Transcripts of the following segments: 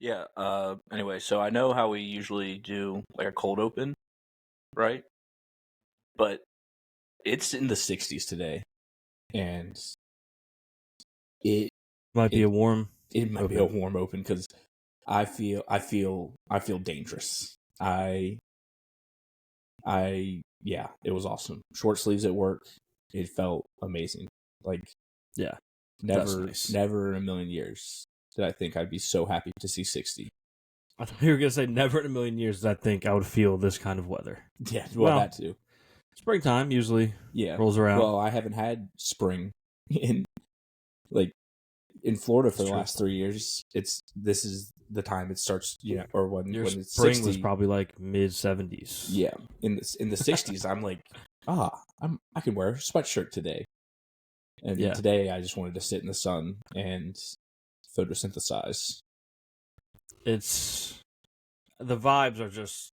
Yeah. Anyway, so I know how we usually do like a cold open, right? But it's in the 60s today, and it Might be a warm. It might be a warm open because I feel dangerous. Yeah, it was awesome. Short sleeves at work. It felt amazing. Like, Yeah, never in a million years did I think I'd be so happy to see 60. I thought you were gonna say never in a million years did I think I would feel this kind of weather. Yeah, well that too. Springtime usually rolls around. Well, I haven't had spring in Florida for the last 3 years. This is the time it starts, or when it's spring 60, was probably like mid-70s. Yeah, in the 60s, I'm like, I can wear a sweatshirt today. And today I just wanted to sit in the sun and photosynthesize. It's the vibes are just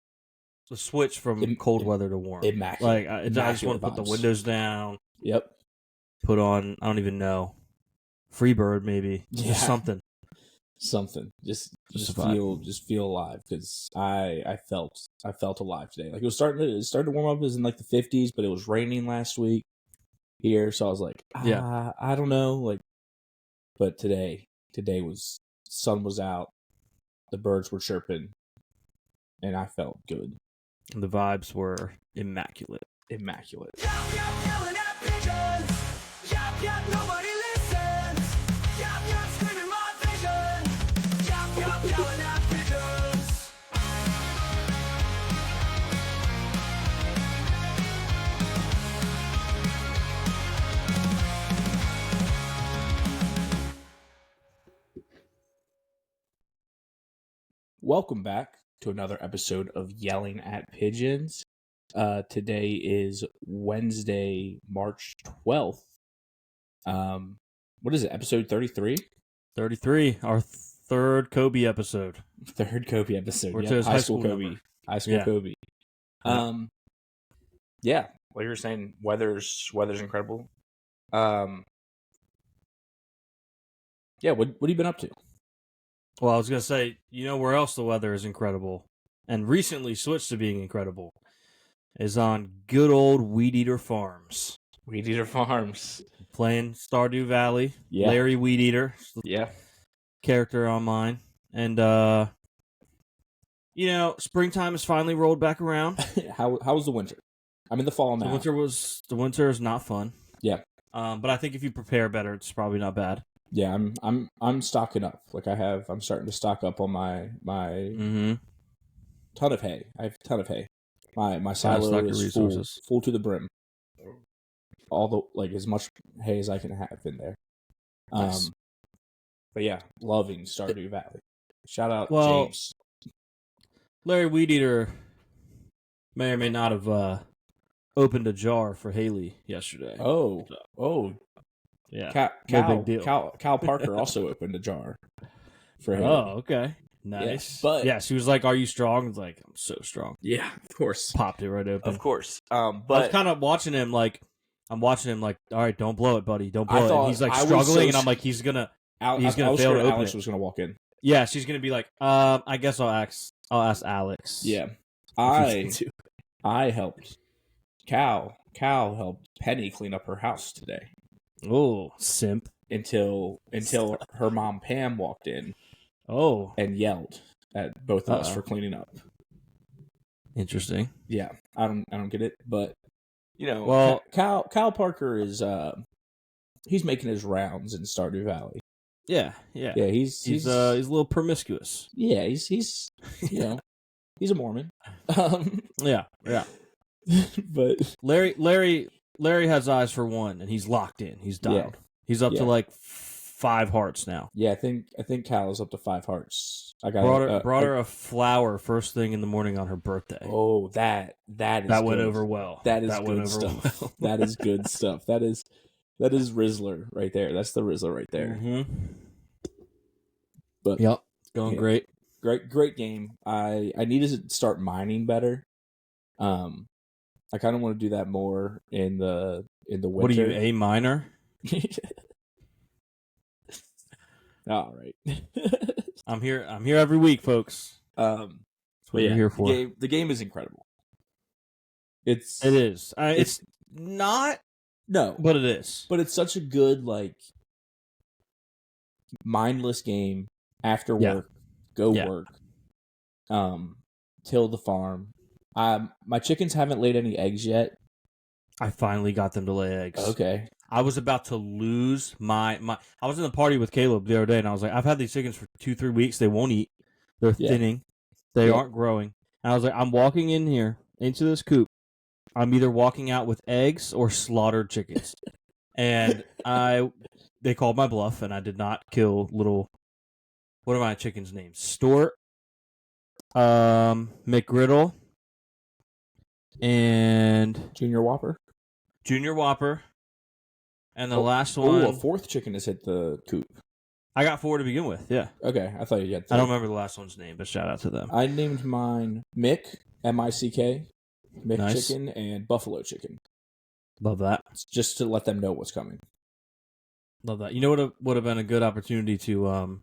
the switch from cold weather to warm. Immaculate. Like I just want to put the windows down. Yep. Put on, I don't even know, Freebird maybe. Yeah. Just something. Just feel alive, because I felt alive today. Like it started to warm up. It was in like the 50s, but it was raining last week here, so I was like, I don't know, like, but today was, sun was out, the birds were chirping, and I felt good. And the vibes were immaculate. Yep, yelling at pigeons. Yep, nobody listens. Yep, screaming my vision. Yep, yelling at pigeons. Welcome back to another episode of Yelling at Pigeons. Today is Wednesday, March 12th. What is it, episode 33? 33, our third Kobe episode. Yep. High school Kobe. Yeah, like you were saying, weather's incredible. Yeah, what have you been up to? Well, I was going to say, where else the weather is incredible, and recently switched to being incredible, is on good old Weed Eater Farms. Playing Stardew Valley. Yeah. Larry Weed Eater. Yeah. Character on mine. And, springtime has finally rolled back around. How was the winter? I'm in the fall now. The winter is not fun. Yeah. But I think if you prepare better, it's probably not bad. Yeah, I'm stocking up. Like I'm starting to stock up on my ton of hay. I have a ton of hay. My silo is full to the brim. As much hay as I can have in there. Nice. But yeah, loving Stardew Valley. Shout out James. Larry Weed Eater may or may not have opened a jar for Haley yesterday. Oh. Yeah. No big deal. Cal Parker also opened a jar for Haley. Oh, okay. Nice. Yeah, but she was like, "Are you strong?" I was like, "I'm so strong." Yeah, of course. Popped it right open. Of course. But I was kind of watching him like, all right, don't blow it, buddy. Don't blow it. And he's like struggling, and I'm like, he's gonna fail to open Alex it. was gonna walk in. Yeah, she's gonna be like, I guess I'll ask Alex. Yeah. I helped Cal helped Penny clean up her house today. Oh, simp. Until her mom Pam walked in. Oh. And yelled at both of us for cleaning up. Interesting. Yeah. I don't get it, but well, Cal Parker is he's making his rounds in Stardew Valley. Yeah. He's a little promiscuous. Yeah, he's he's a Mormon. Yeah. But Larry has eyes for one, and he's locked in. He's dialed. Yeah. He's up to like 5 hearts now. Yeah, I think Cal is up to 5 hearts. I got brought her a flower first thing in the morning on her birthday. Oh, that went over well. That is good stuff. Well. That is good stuff. That is Rizzler right there. That's the Rizzler right there. Mm-hmm. But yep, going great. Great game. I need to start mining better. I kind of want to do that more in the winter. What are you, a miner? All right. I'm here every week, folks. That's what you're here for. The game is incredible. It is. It's not. No, but it is. But it's such a good mindless game. After work, go work. Till the farm. My chickens haven't laid any eggs yet. I finally got them to lay eggs. Okay. I was about to lose my. I was in the party with Caleb the other day, and I was like, I've had these chickens for 2-3 weeks. They won't eat. They're thinning. They aren't growing. And I was like, I'm walking in here into this coop. I'm either walking out with eggs or slaughtered chickens. And they called my bluff, and I did not kill little. What are my chickens' names? Stuart, McGriddle, and Junior Whopper. And the last one. Oh, a fourth chicken has hit the coop. I got 4 to begin with, yeah. Okay, I thought you had 3. I don't remember the last one's name, but shout out to them. I named mine Mick, M-I-C-K, Mick Nice. Chicken, and Buffalo Chicken. Love that. Just to let them know what's coming. Love that. You know what would have been a good opportunity to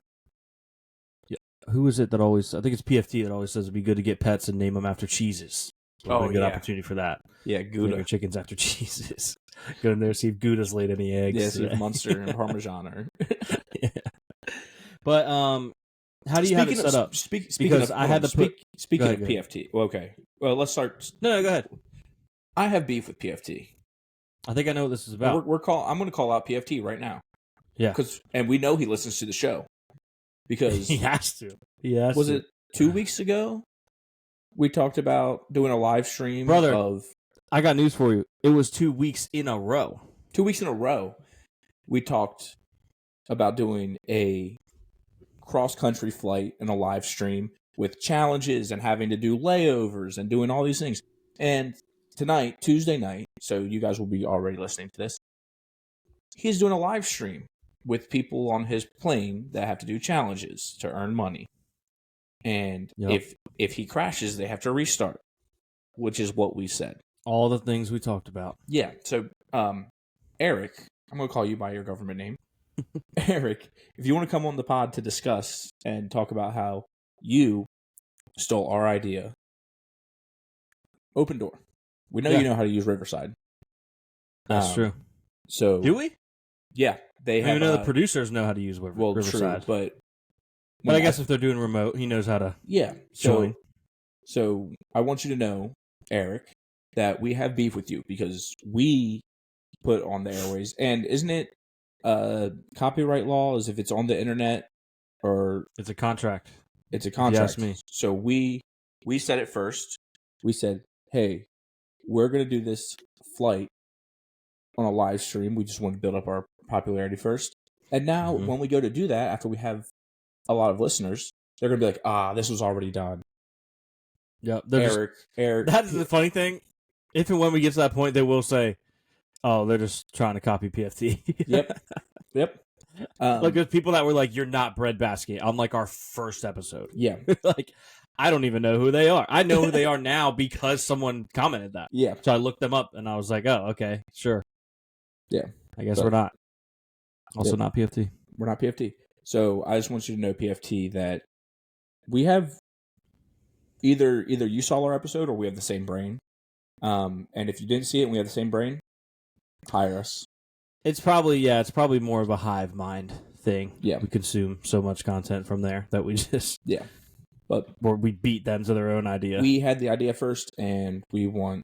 who is it that always, I think it's PFT that always says it'd be good to get pets and name them after cheeses. A good opportunity for that. Yeah, Gouda. Name your chickens after cheeses. Go in there, see if Gouda's laid any eggs. Yeah, see if Munster and Parmesan are. Yeah. But how do you have it set up? Speaking of PFT. Well, okay. Well, let's start. No, go ahead. I have beef with PFT. I think I know what this is about. I'm going to call out PFT right now. Yeah. And we know he listens to the show. Because he has to. Was it 2 weeks ago? We talked about doing a live stream I got news for you. It was 2 weeks in a row. 2 weeks in a row. We talked about doing a cross-country flight and a live stream with challenges and having to do layovers and doing all these things. And tonight, Tuesday night, so you guys will be already listening to this, he's doing a live stream with people on his plane that have to do challenges to earn money. And if he crashes, they have to restart, which is what we said. All the things we talked about. Yeah. So, Eric, I'm going to call you by your government name. Eric, if you want to come on the pod to discuss and talk about how you stole our idea, open door. We know you know how to use Riverside. That's true. So do we? Yeah, they have. I know the producers know how to use Riverside. True, but I guess if they're doing remote, he knows how to. Yeah. So I want you to know, Eric, that we have beef with you because we put on the airways, and isn't it copyright law? Is if it's on the internet or it's a contract. It's a contract. Yes, me. So we said it first. We said, hey, we're going to do this flight on a live stream. We just want to build up our popularity first. And now when we go to do that, after we have a lot of listeners, they're going to be like, this was already done. Yeah, Eric. That is the funny thing. If and when we get to that point, they will say, they're just trying to copy PFT. Yep. Like there's people that were like, you're not Breadbasket on like our first episode. Yeah. Like, I don't even know who they are. I know who they are now because someone commented that. Yeah. So I looked them up and I was like, oh, okay, sure. Yeah. I guess we're not. Also not PFT. We're not PFT. So I just want you to know, PFT, that we have either you saw our episode or we have the same brain. And if you didn't see it and we have the same brain, hire us. It's probably more of a hive mind thing. Yeah. We consume so much content from there that we just or we beat them to their own idea. We had the idea first and we want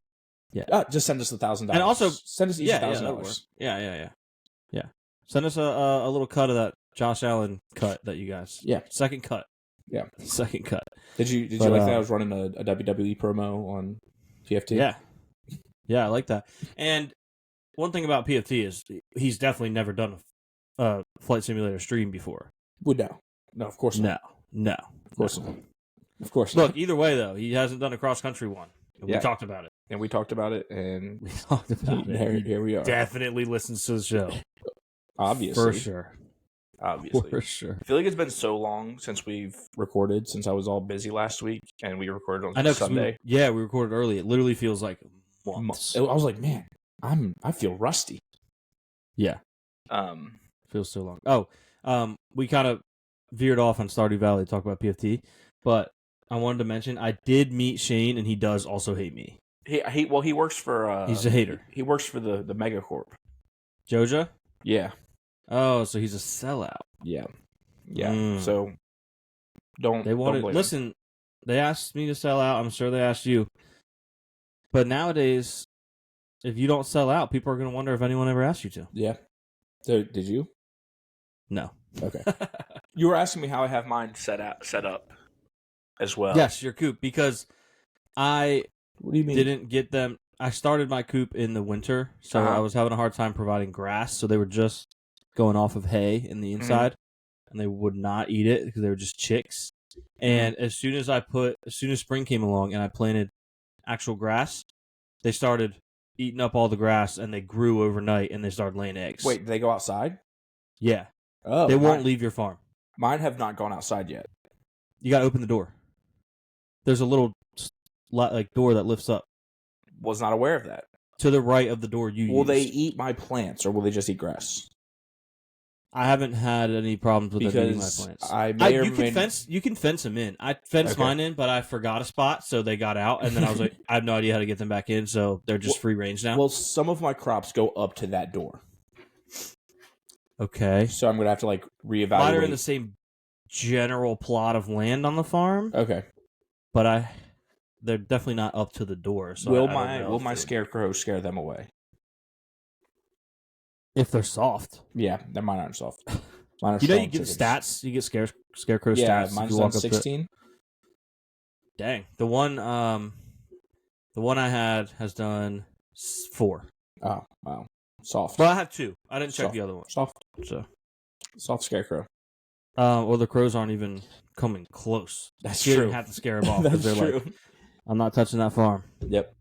just send us $1,000. And also send us each $1,000. Yeah. Send us a little cut of that Josh Allen cut that you guys. Yeah. Second cut. Yeah. Second cut. Did you like that I was running a WWE promo on PFT? Yeah. Yeah, I like that. And one thing about PFT is he's definitely never done a flight simulator stream before. Well, no, of course not. No, of course not. Of course not. Look, either way though, he hasn't done a cross country one. We talked about it. And we talked about it, and we talked about it. Here we are. Definitely listens to the show. Obviously, for sure. Obviously, for sure. I feel like it's been so long since we've recorded. Since I was all busy last week, and we recorded on Sunday. We recorded early. It literally feels like months. I was like, man, I feel rusty. Yeah. Feels so long. We kind of veered off on Stardew Valley to talk about PFT, but I wanted to mention I did meet Shane, and he does also hate me. He works for. He's a hater. He works for the Megacorp. Joja? Yeah. Oh, so he's a sellout. Yeah. Yeah. So don't. They wanted. Listen, they asked me to sell out. I'm sure they asked you. But nowadays, if you don't sell out, people are going to wonder if anyone ever asked you to. Yeah. So did you? No. Okay. You were asking me how I have mine set up as well. Yes, your coop, because I What do you mean? didn't get them. I started my coop in the winter, so I was having a hard time providing grass. So they were just going off of hay in the inside, and they would not eat it because they were just chicks. And as soon as spring came along and I planted actual grass, they started eating up all the grass, and they grew overnight, and they started laying eggs. Wait, they go outside? Yeah. Oh, they won't leave your farm. Mine have not gone outside yet. You got to open the door. There's a little door that lifts up. Was not aware of that. To the right of the door you Will they eat my plants, or will they just eat grass? I haven't had any problems with them eating my plants. You can fence them in. I fenced mine in, but I forgot a spot, so they got out, and then I was like, I have no idea how to get them back in, so they're just free range now. Well, some of my crops go up to that door. Okay. So I'm going to have to, reevaluate. Mine are in the same general plot of land on the farm. Okay. But they're definitely not up to the door. So will my scarecrow scare them away? If they're soft. Yeah, mine aren't soft. Mine are you get stats. You get scarecrow stats. Yeah, mine's done 16. Dang. The one I had has done 4. Oh, wow. Soft. Well, I have 2. I didn't check the other one. Soft scarecrow. Well, the crows aren't even coming close. That's you true. You have to scare them off. That's they're true. Like, I'm not touching that farm. Yep.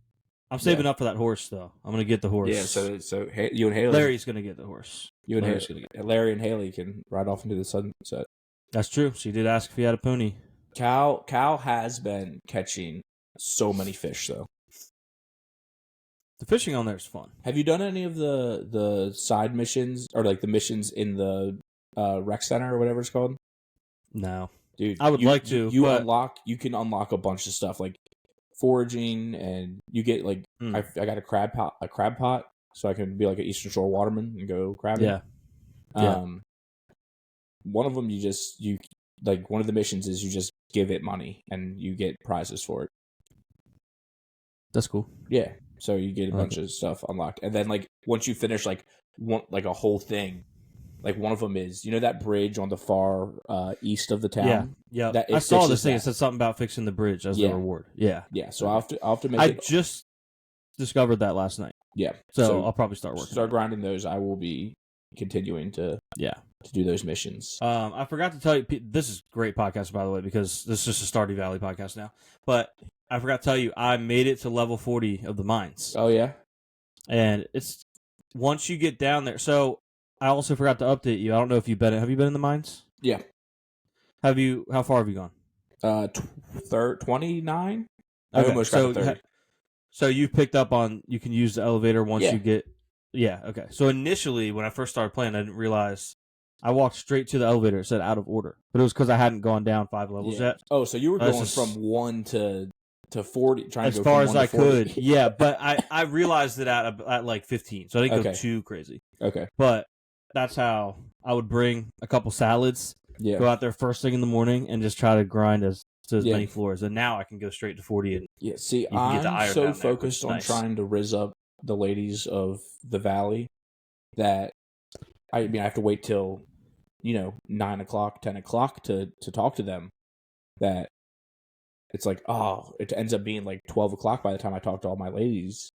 I'm saving up for that horse, though. I'm going to get the horse. Yeah, so you and Haley... Larry's going to get the horse. Larry and Haley can ride off into the sunset. That's true. She did ask if he had a pony. Cal has been catching so many fish, though. The fishing on there is fun. Have you done any of the side missions, or the missions in the rec center or whatever it's called? No, dude. I would like to. You can unlock a bunch of stuff like foraging, and you get I got a crab pot, so I can be like an Eastern Shore waterman and go crabbing. Yeah. One of them one of the missions is you just give it money and you get prizes for it. That's cool. Yeah. So you get a bunch of stuff unlocked, and then once you finish a whole thing, one of them is that bridge on the far east of the town. Yeah. I saw this thing. It said something about fixing the bridge as the reward. Yeah. Yeah. So I'll have to make. I just discovered that last night. Yeah. So I'll probably start working. Start grinding those. I will be continuing to do those missions. I forgot to tell you. This is a great podcast, by the way, because this is just a Stardew Valley podcast now. But I forgot to tell you, I made it to level 40 of the mines. Oh, yeah? And it's once you get down there. So I also forgot to update you. I don't know if you've been. Have you been in the mines? Yeah. How far have you gone? 29. Okay. I almost got to 30. So you've picked up on you can use the elevator once you get. Yeah. Okay. So initially, when I first started playing, I didn't realize. I walked straight to the elevator. It said out of order, but it was because I hadn't gone down 5 levels yet. Oh, so you were going from 1 to 40, trying as to go far from as 1 I to 40. could. Yeah, but I realized it at 15, so I didn't go too crazy. Okay, but that's how I would bring a couple salads. Yeah, go out there first thing in the morning and just try to grind as many floors. And now I can go straight to 40. And see, I'm so focused on trying to rizz up the ladies of the valley that I have to wait till 9 o'clock, 10 o'clock to talk to them. That it's it ends up being 12 o'clock by the time I talk to all my ladies.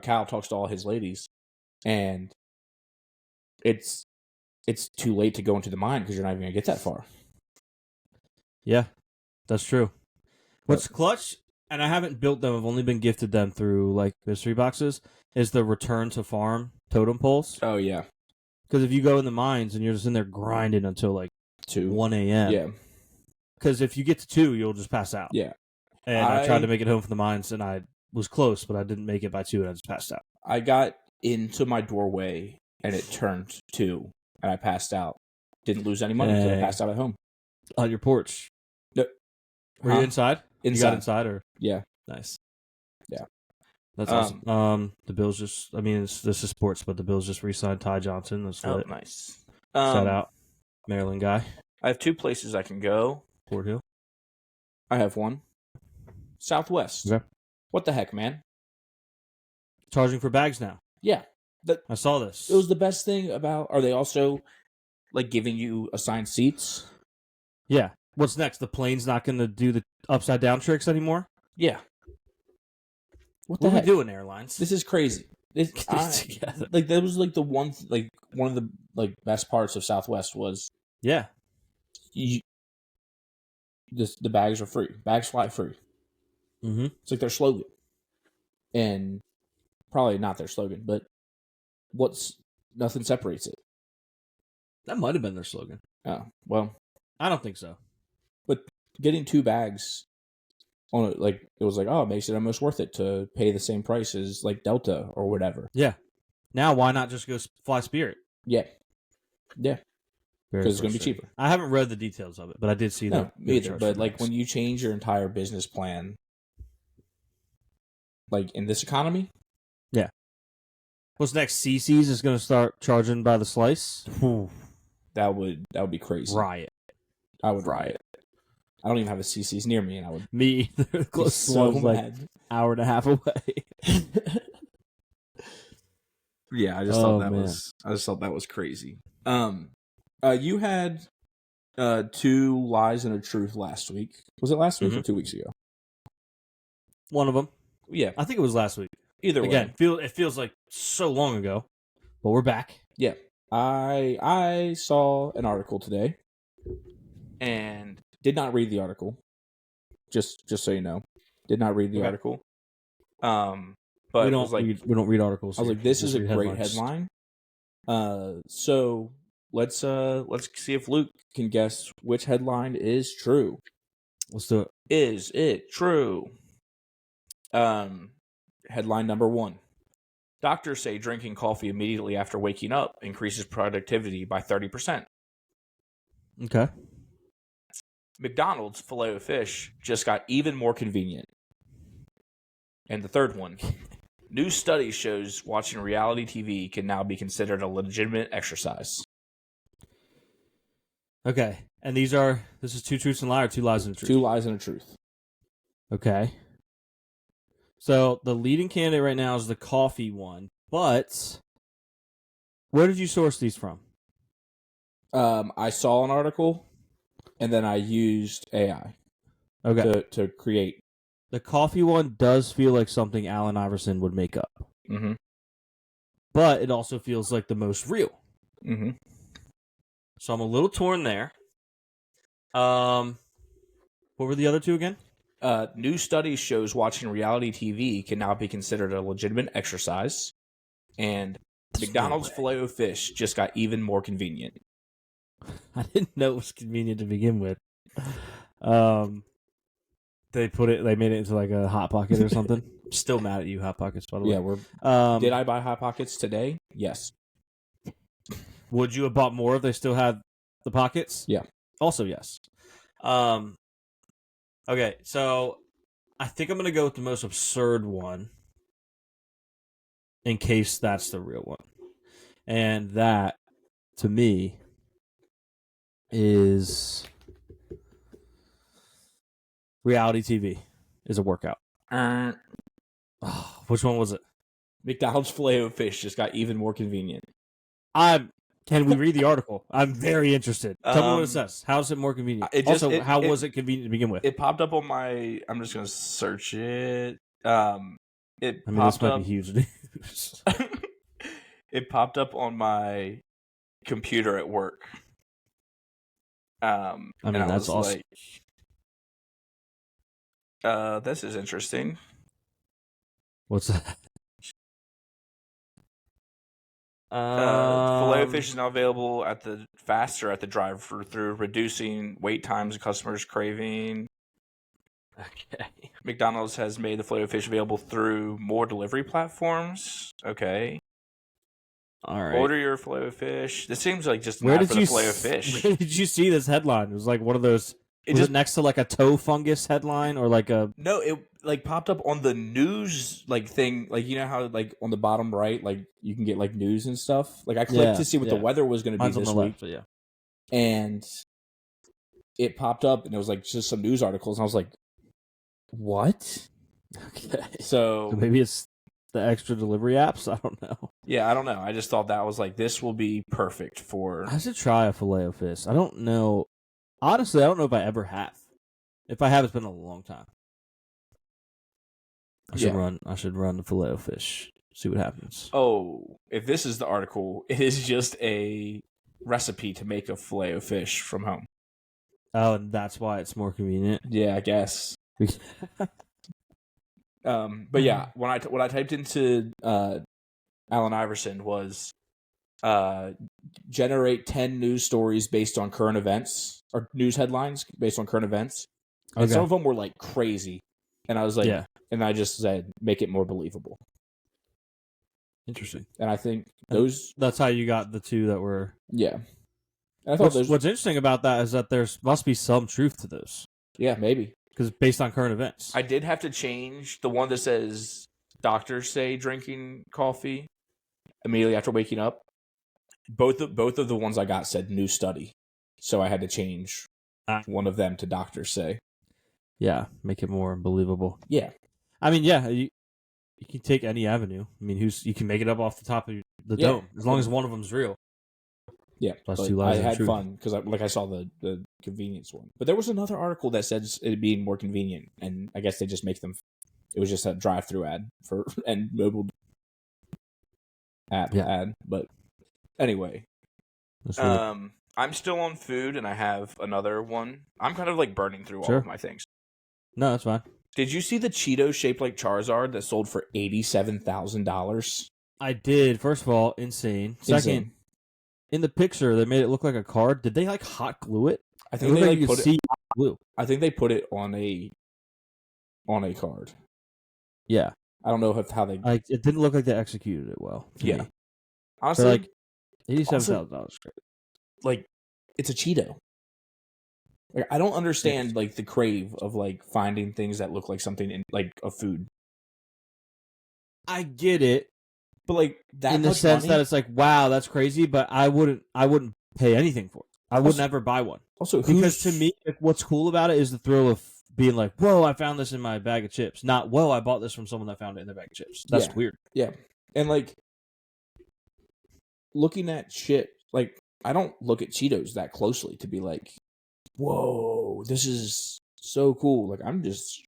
Cal talks to all his ladies, and it's too late to go into the mine because you're not even gonna get that far. Yeah, that's true. What's clutch, and I haven't built them. I've only been gifted them through mystery boxes. Is the return to farm totem poles? Oh yeah. Because if you go in the mines and you're just in there grinding until 2, 1 a.m. Yeah. Because if you get to 2, you'll just pass out. Yeah. And I tried to make it home from the mines, and I was close, but I didn't make it by 2, and I just passed out. I got into my doorway, and it turned 2, and I passed out. Didn't lose any money because I passed out at home. On your porch. No. Were you inside? Inside. You got inside or? Yeah. Nice. Yeah. That's awesome. The Bills just, this is sports, but the Bills just re-signed Ty Johnson. That's lit. Nice. Shout out. Maryland guy. I have 2 places I can go. Fort Hill. I have one. Southwest. Okay. What the heck, man? Charging for bags now. Yeah. I saw this. It was the best thing about... Are they also, like, giving you assigned seats? Yeah. What's next? The plane's not going to do the upside-down tricks anymore? Yeah. What are we doing, airlines? This is crazy. Like, that was, like, one of the, like, best parts of Southwest was... Yeah. The bags are free. Bags fly free. Mm-hmm. It's like their slogan. And probably not their slogan, but nothing separates it. That might have been their slogan. Oh, well. I don't think so. But getting 2 bags on it, like, it was like, oh, it makes it almost worth it to pay the same price as, like, Delta or whatever. Yeah. Now, why not just go fly Spirit? Yeah. Yeah. Because it's going to be cheaper. I haven't read the details of it, but I did see that. No, me either. But, like, when you change your entire business plan, like, in this economy... Yeah. What's next? CC's is going to start charging by the slice? That would be crazy. Riot. I would riot. I don't even have a CC's near me, and I would... Me either. Closest one's like hour and a half away. Yeah, I just thought that was crazy. You had 2 lies and a truth last week. Was it last week or 2 weeks ago? One of them. Yeah, I think it was last week. Either way, it feels like so long ago, but we're back. Yeah, I saw an article today, and did not read the article. Just so you know, did not read the article. But we don't read articles. I was like, this is a great headline. So let's see if Luke can guess which headline is true. Let's do it. Is it true? Headline number 1. Doctors say drinking coffee immediately after waking up increases productivity by 30%. Okay. McDonald's Filet-O-Fish just got even more convenient. And the third one. New study shows watching reality TV can now be considered a legitimate exercise. Okay. And this is 2 truths and a lie or 2 lies and a truth? 2 lies and a truth. Okay. So the leading candidate right now is the coffee one, but where did you source these from? I saw an article, and then I used AI to create. The coffee one does feel like something Allen Iverson would make up. Mm-hmm. But it also feels like the most real. Mm-hmm. So I'm a little torn there. What were the other 2 again? New study shows watching reality TV can now be considered a legitimate exercise. And McDonald's Filet-O-Fish just got even more convenient. I didn't know it was convenient to begin with. They made it into like a Hot Pocket or something. Still mad at you, Hot Pockets, by the way. Yeah, did I buy Hot Pockets today? Yes. Would you have bought more if they still had the pockets? Yeah. Also, yes. Okay, so I think I'm going to go with the most absurd one in case that's the real one. And that, to me, is reality TV is a workout. Which one was it? McDonald's Filet-O-Fish just got even more convenient. Can we read the article? I'm very interested. Tell me what it says. How is it more convenient? How was it convenient to begin with? It popped up on my... I'm just going to search it. This might be huge news. It popped up on my computer at work. That's awesome. This is interesting. What's that? Filet-O-Fish is now available at the drive-through, reducing wait times and customers' craving. Okay. McDonald's has made the Filet-O-Fish available through more delivery platforms. Okay. All right. Order your filet of fish. This seems like just Where not did for the filet of fish. Where did you see this headline? It was like one of those. Was it next to like a toe fungus headline or like a? No, it like popped up on the news like thing. Like you know how like on the bottom right, like you can get like news and stuff. Like I clicked to see what the weather was going to be this week. Left, and it popped up and it was like just some news articles and I was like, what? Okay. So maybe it's the extra delivery apps. I don't know. Yeah, I don't know. I just thought that was like, this will be perfect for. I should try a filet of fish. I don't know. Honestly, I don't know if I ever have. If I have, it's been a long time. I should run the filet of fish. See what happens. Oh, if this is the article, it is just a recipe to make a filet of fish from home. Oh, and that's why it's more convenient. Yeah, I guess. But yeah, when I typed into Allen Iverson was generate 10 news stories based on current events or news headlines based on current events. And some of them were like crazy. And I was like, and I just said, make it more believable. Interesting. And I think that's how you got the two that were. Yeah. And I thought what's interesting about that is that there must be some truth to those. Yeah, maybe. Because it's based on current events. I did have to change the one that says doctors say drinking coffee immediately after waking up. Both of the ones I got said new study. So I had to change one of them to doctors say. Yeah, make it more believable. Yeah. I mean, yeah, you can take any avenue. I mean, you can make it up off the top of the dome as long as one of them's real. Yeah, I had fun because I saw the convenience one. But there was another article that said it being more convenient, and I guess they just make them. It was just a drive-through ad for and mobile app ad. But anyway, I'm still on food, and I have another one. I'm kind of like burning through all of my things. No, that's fine. Did you see the Cheetos shaped like Charizard that sold for $87,000? I did. First of all, insane. Second, in the picture, they made it look like a card. Did they like hot glue it? I think they like put it. Glue. I think they put it on a card. Yeah, I don't know how they. Like it didn't look like they executed it well. Yeah, me. honestly, like $87,000. Like it's a Cheeto. Like I don't understand like the crave of like finding things that look like something in like a food. I get it. But like that in the sense that it's like, wow, that's crazy, but I wouldn't pay anything for it. I would never buy one. Also, because to me, what's cool about it is the thrill of being like, whoa, I found this in my bag of chips. Not, whoa, I bought this from someone that found it in their bag of chips. That's weird. Yeah. And like looking at shit, like I don't look at Cheetos that closely to be like, whoa, this is so cool. Like I'm just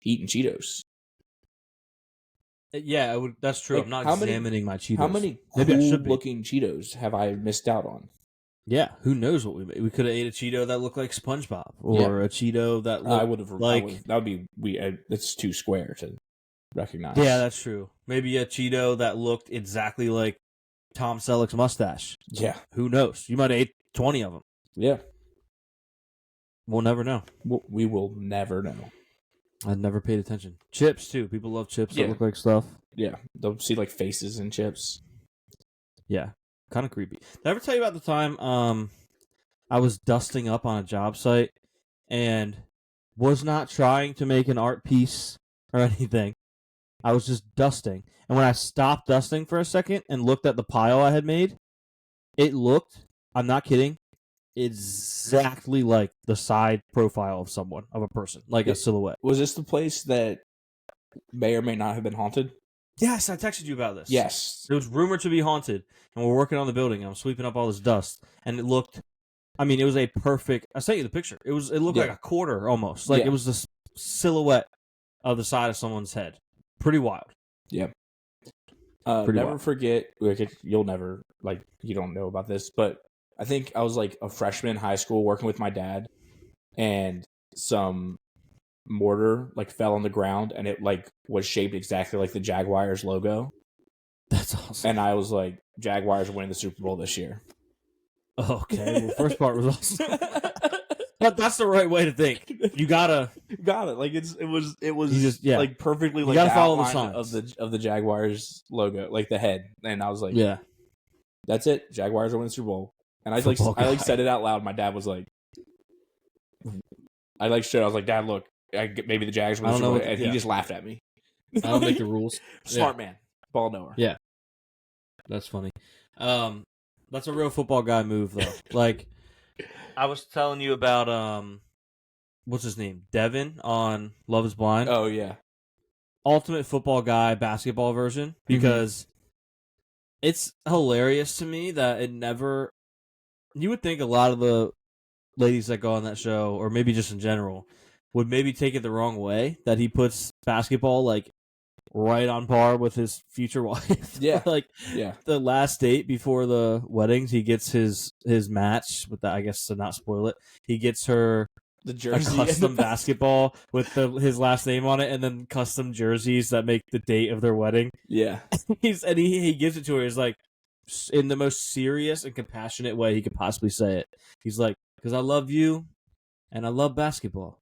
eating Cheetos. Yeah, that's true. Like, I'm not examining my Cheetos. How many cool-looking Cheetos have I missed out on? Yeah, who knows what we made? We could have ate a Cheeto that looked like SpongeBob, or a Cheeto that looked I would have like that would be it's too square to recognize. Yeah, that's true. Maybe a Cheeto that looked exactly like Tom Selleck's mustache. Yeah, who knows? You might have ate 20 of them. Yeah, we'll never know. We will never know. I never paid attention. Chips too. People love chips that look like stuff. Yeah, they'll see like faces in chips. Yeah, kind of creepy. Did I ever tell you about the time I was dusting up on a job site and was not trying to make an art piece or anything. I was just dusting. And when I stopped dusting for a second and looked at the pile I had made, it looked, I'm not kidding, exactly like the side profile of a person, like a silhouette. Was this the place that may or may not have been haunted? Yes, I texted you about this. Yes. It was rumored to be haunted, and we're working on the building, and I'm sweeping up all this dust, and it looked, I mean, it was a perfect, I sent you the picture. It looked like a quarter, almost. Like, it was the silhouette of the side of someone's head. Pretty wild. Yeah. Never forget, you'll never, like, you don't know about this, but I think I was like a freshman in high school working with my dad, and some mortar like fell on the ground, and it like was shaped exactly like the Jaguars logo. That's awesome. And I was like, Jaguars are winning the Super Bowl this year. Okay, well, first part was awesome. But that's the right way to think. You got it. Like it was like perfectly like you gotta the follow the outline signs of the Jaguars logo, like the head. And I was like, yeah. That's it. Jaguars are winning the Super Bowl. And I said it out loud. My dad was like, I was like, Dad, look, maybe the Jags win the Super Bowl. And he just laughed at me. I don't make the rules. Smart man. Ball knower. Yeah. That's funny. That's a real football guy move, though. Like, I was telling you about, what's his name? Devin on Love is Blind. Oh, yeah. Ultimate football guy basketball version. Because it's hilarious to me that it never... You would think a lot of the ladies that go on that show, or maybe just in general, would maybe take it the wrong way, that he puts basketball, like, right on par with his future wife. Yeah. The last date before the weddings, he gets his match with that, I guess, to not spoil it. He gets her the jersey, a custom basketball with his last name on it, and then custom jerseys that make the date of their wedding. Yeah. he gives it to her. He's like, in the most serious and compassionate way he could possibly say it. He's like, because I love you and I love basketball.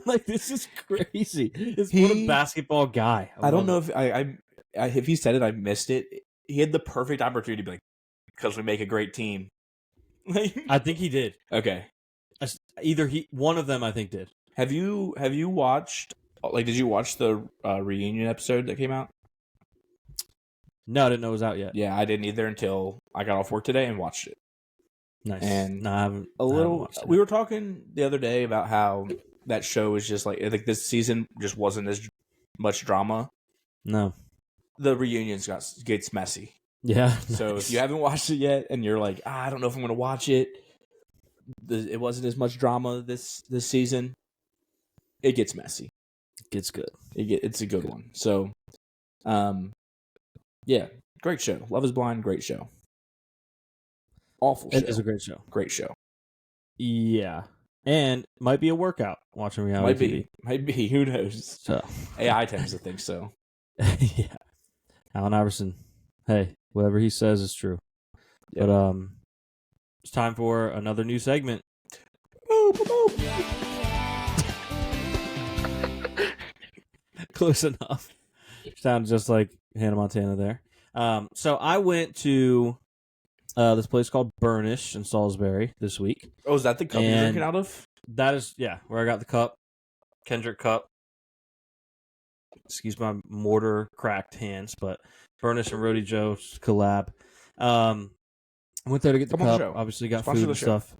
Like, this is crazy. What a basketball guy. I don't know if he said it, I missed it. He had the perfect opportunity to be like, because we make a great team. I think he did. Okay. Either one of them I think did. Have you watched, like, did you watch the reunion episode that came out? No, I didn't know it was out yet. Yeah, I didn't either until I got off work today and watched it. Nice. And no, I haven't. We were talking the other day about how that show is just like this season just wasn't as much drama. No. The reunions gets messy. Yeah. So if you haven't watched it yet and you're like, I don't know if I'm going to watch it, it wasn't as much drama this season. It gets messy. It gets good. It's a good one. So, yeah, great show. Love is Blind, great show. Awful show. It is a great show. Great show. Yeah. And might be a workout watching reality TV. Might be. Who knows? So AI tends to think so. Yeah. Allen Iverson. Hey, whatever he says is true. Yep. But it's time for another new segment. Close enough. Sounds just like Hannah Montana there. So I went to this place called Burnish in Salisbury this week. Oh, is that the cup you're drinking out of? That is, yeah, where I got the cup. Kendrick cup. Excuse my mortar cracked hands, but Burnish and Rody Joe's collab. I went there to get the cup. Obviously got food and stuff.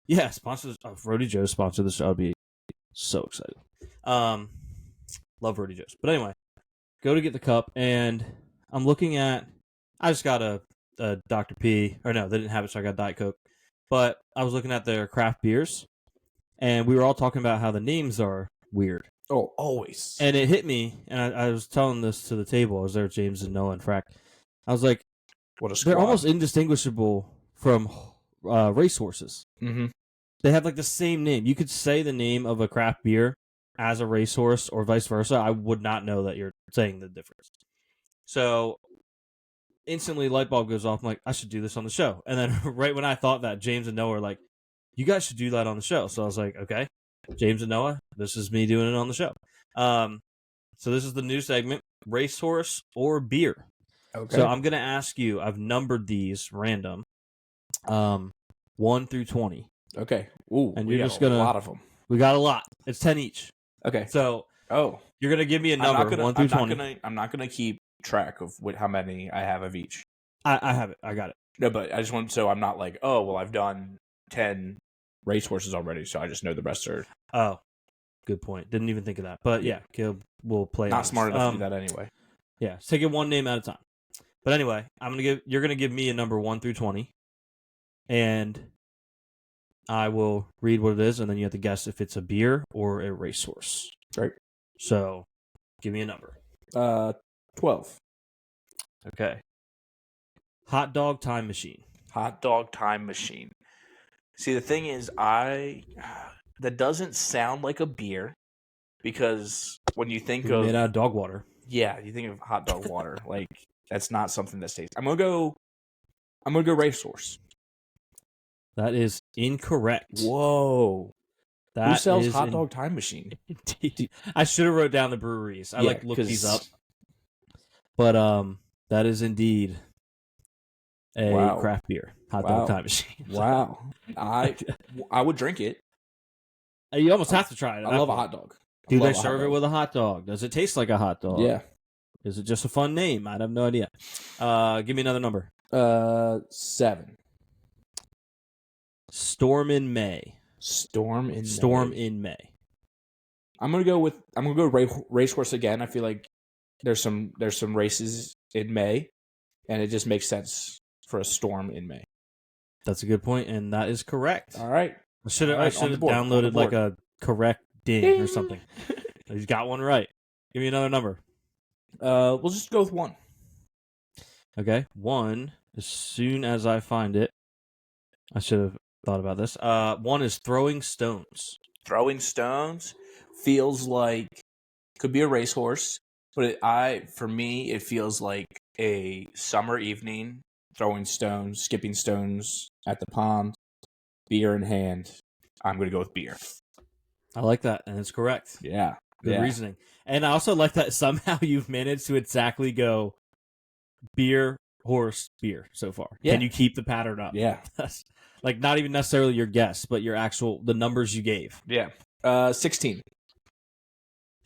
Yeah, Rody Joe sponsored the show. I'd be so excited. Love Rody Joe's. But anyway, go to get the cup, and I'm looking at... I just got a Dr. P. Or no, they didn't have it, so I got Diet Coke. But I was looking at their craft beers, and we were all talking about how the names are weird. Oh, always. And it hit me, and I was telling this to the table. I was there with James and Noah and Frack. I was like, what a squad. They're almost indistinguishable from racehorses. Mm-hmm. They have like the same name. You could say the name of a craft beer as a racehorse or vice versa. I would not know that you're saying the difference. So instantly light bulb goes off. I'm like, I should do this on the show. And then right when I thought that, James and Noah were like, you guys should do that on the show. So I was like, okay, James and Noah, this is me doing it on the show. So this is the new segment, racehorse or beer. Okay. So I'm going to ask you, I've numbered these random, 1 through 20. Okay. Ooh, and you're just gonna a lot of them. We got a lot. It's 10 each. Okay. So you're going to give me a number, 1 through 20. I'm not going to keep track of how many I have of each. I have it. I got it. No, but I just want, so I'm not like, oh, well, I've done 10 racehorses already, so I just know the rest are. Oh, good point. Didn't even think of that. But yeah, Caleb will play. Not smart enough to do that anyway. Yeah, take it one name at a time. But anyway, you're gonna give me a number 1 through 20, and I will read what it is, and then you have to guess if it's a beer or a racehorse. Right. So, give me a number. 12. Okay. Hot dog time machine. Hot dog time machine. See, the thing is, that doesn't sound like a beer, because when you think of made out of dog water. Yeah, you think of hot dog water. Like, that's not something that stays. I'm gonna go racehorse. That is incorrect. Whoa. Who sells hot dog time machine? I should have wrote down the breweries. I looked these up. But that is indeed a craft beer hot dog time machine. Wow. I would drink it. You almost have to try it. I love a hot dog. Do they serve it with a hot dog? Does it taste like a hot dog? Yeah. Is it just a fun name? I have no idea. Give me another number. 7. Storm in May. Storm in May. I'm gonna go Racehorse again. I feel like there's some races in May, and it just makes sense for a storm in May. That's a good point, and that is correct. All right. I should have downloaded like a correct ding or something. He's got one right. Give me another number. We'll just go with 1. Okay, 1. As soon as I find it, I should have thought about this. 1 is throwing stones. Throwing stones feels like could be a racehorse, but for me it feels like a summer evening, throwing stones, skipping stones at the pond, beer in hand. I'm going to go with beer. I like that, and it's correct. Yeah. Good reasoning. And I also like that somehow you've managed to exactly go beer, horse, beer so far. Yeah. Can you keep the pattern up? Yeah. Like, not even necessarily your guess, but the numbers you gave. Yeah. 16.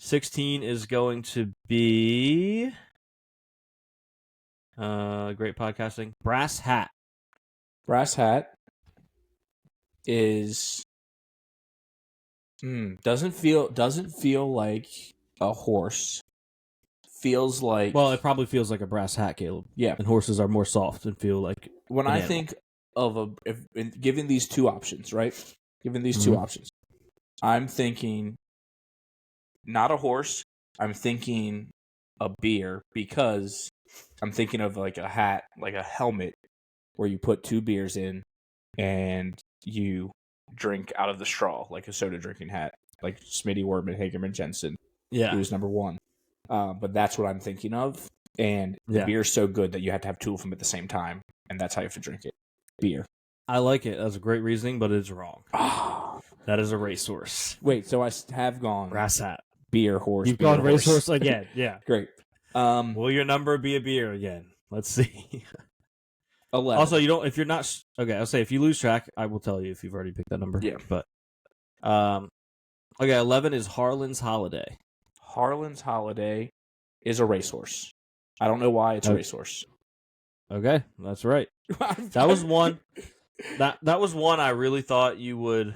16 is going to be great podcasting. Brass hat. Brass hat is doesn't feel like a horse. Feels like it probably feels like a brass hat, Caleb. Yeah. And horses are more soft and feel like when I think of given these two options, right? Given these two options, I'm thinking not a horse. I'm thinking a beer because I'm thinking of like a hat, like a helmet, where you put 2 beers in and you drink out of the straw, like a soda drinking hat, like Smitty, Wortman, Hagerman, Jensen. Yeah, he was number 1. But that's what I'm thinking of, and the beer's so good that you have to have 2 of them at the same time, and that's how you have to drink it. Beer. I like it. That's a great reasoning, but it's wrong. That is a racehorse. Wait, so I have gone brass hat, beer, horse. You've gone racehorse again. Yeah, great. Will your number be a beer again? Let's see. 11. Also, you don't. If you're not okay, I'll say if you lose track, I will tell you if you've already picked that number. Yeah, but okay, 11 is Harlan's Holiday. Harlan's Holiday is a racehorse. I don't know why it's a racehorse. Okay, that's right. That was one. That was one I really thought you would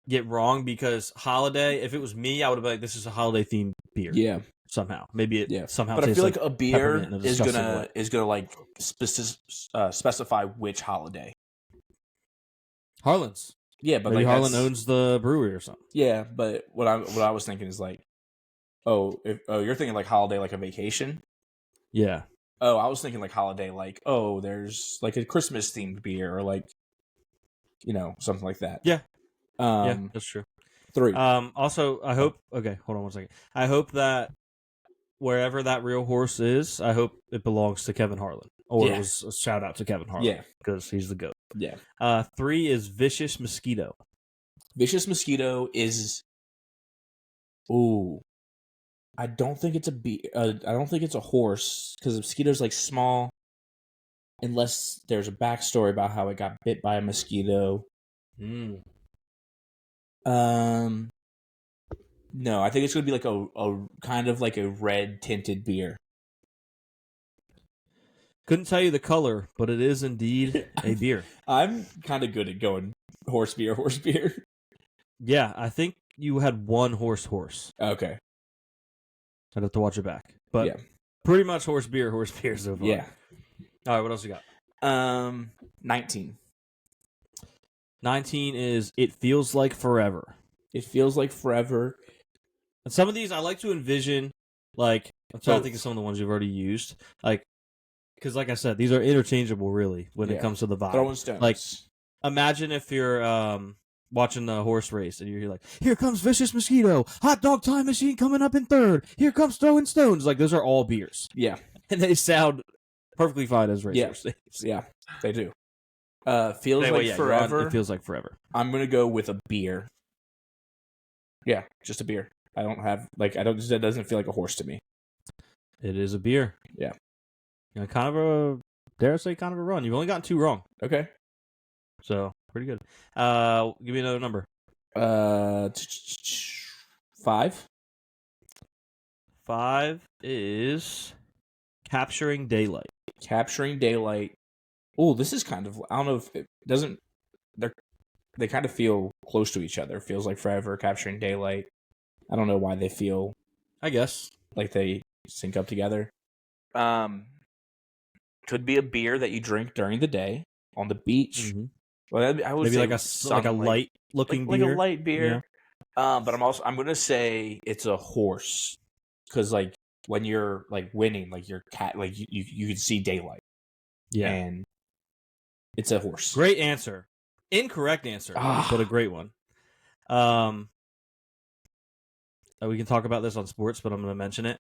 get wrong because holiday. If it was me, I would have been like, "This is a holiday themed beer." Yeah, somehow maybe it somehow. But I feel like a beer is gonna like specify which holiday. Harlan's. Yeah, but maybe like Harlan owns the brewery or something. Yeah, but what I was thinking is like, you're thinking like holiday, like a vacation. Yeah. Oh, I was thinking like holiday, like, there's like a Christmas themed beer or like, something like that. Yeah. Yeah, that's true. 3. Also, I hope, okay, hold on 1 second. I hope that wherever that real horse is, I hope it belongs to Kevin Harlan. Or it was a shout out to Kevin Harlan. Yeah. Because he's the GOAT. Yeah. 3 is Vicious Mosquito. Vicious Mosquito is, I don't think it's I don't think it's a horse because the mosquito's like small, unless there's a backstory about how it got bit by a mosquito. No, I think it's gonna be like a kind of like a red tinted beer. Couldn't tell you the color, but it is indeed a beer. I'm kind of good at going horse beer. Yeah, I think you had 1 horse. Okay. I'd have to watch it back. But pretty much horse beer so far. Yeah. All right, what else you got? 19. 19 is It Feels Like Forever. It Feels Like Forever. And some of these I like to envision, like, I'm trying to think of some of the ones you've already used. Like, because like I said, these are interchangeable, really, when it comes to the vibe. Throwing stones. Like, imagine if you're watching the horse race and you're like, here comes Vicious Mosquito, hot dog time machine coming up in 3rd, here comes Throwing Stones. Like, those are all beers. Yeah. And they sound perfectly fine as racers. Yeah, they do. Feels Like Forever. It Feels Like Forever. I'm going to go with a beer. Yeah, just a beer. That doesn't feel like a horse to me. It is a beer. Yeah. Kind of a dare I say, kind of a run. You've only gotten 2 wrong. Okay. So, pretty good. Give me another number. 5. 5 is capturing daylight. Capturing daylight. Oh, this is kind of, I don't know if it doesn't, they kind of feel close to each other. It feels like forever. Capturing daylight. I don't know why they feel, I guess, like they sync up together. Could be a beer that you drink during the day on the beach. Mm-hmm. Well, I would maybe say like a light looking beer, like a light beer. Yeah. But I'm gonna say it's a horse, because like when you're like winning, like your cat, like you can see daylight. Yeah, and it's a horse. Great answer. Incorrect answer, but a great one. We can talk about this on sports, but I'm going to mention it.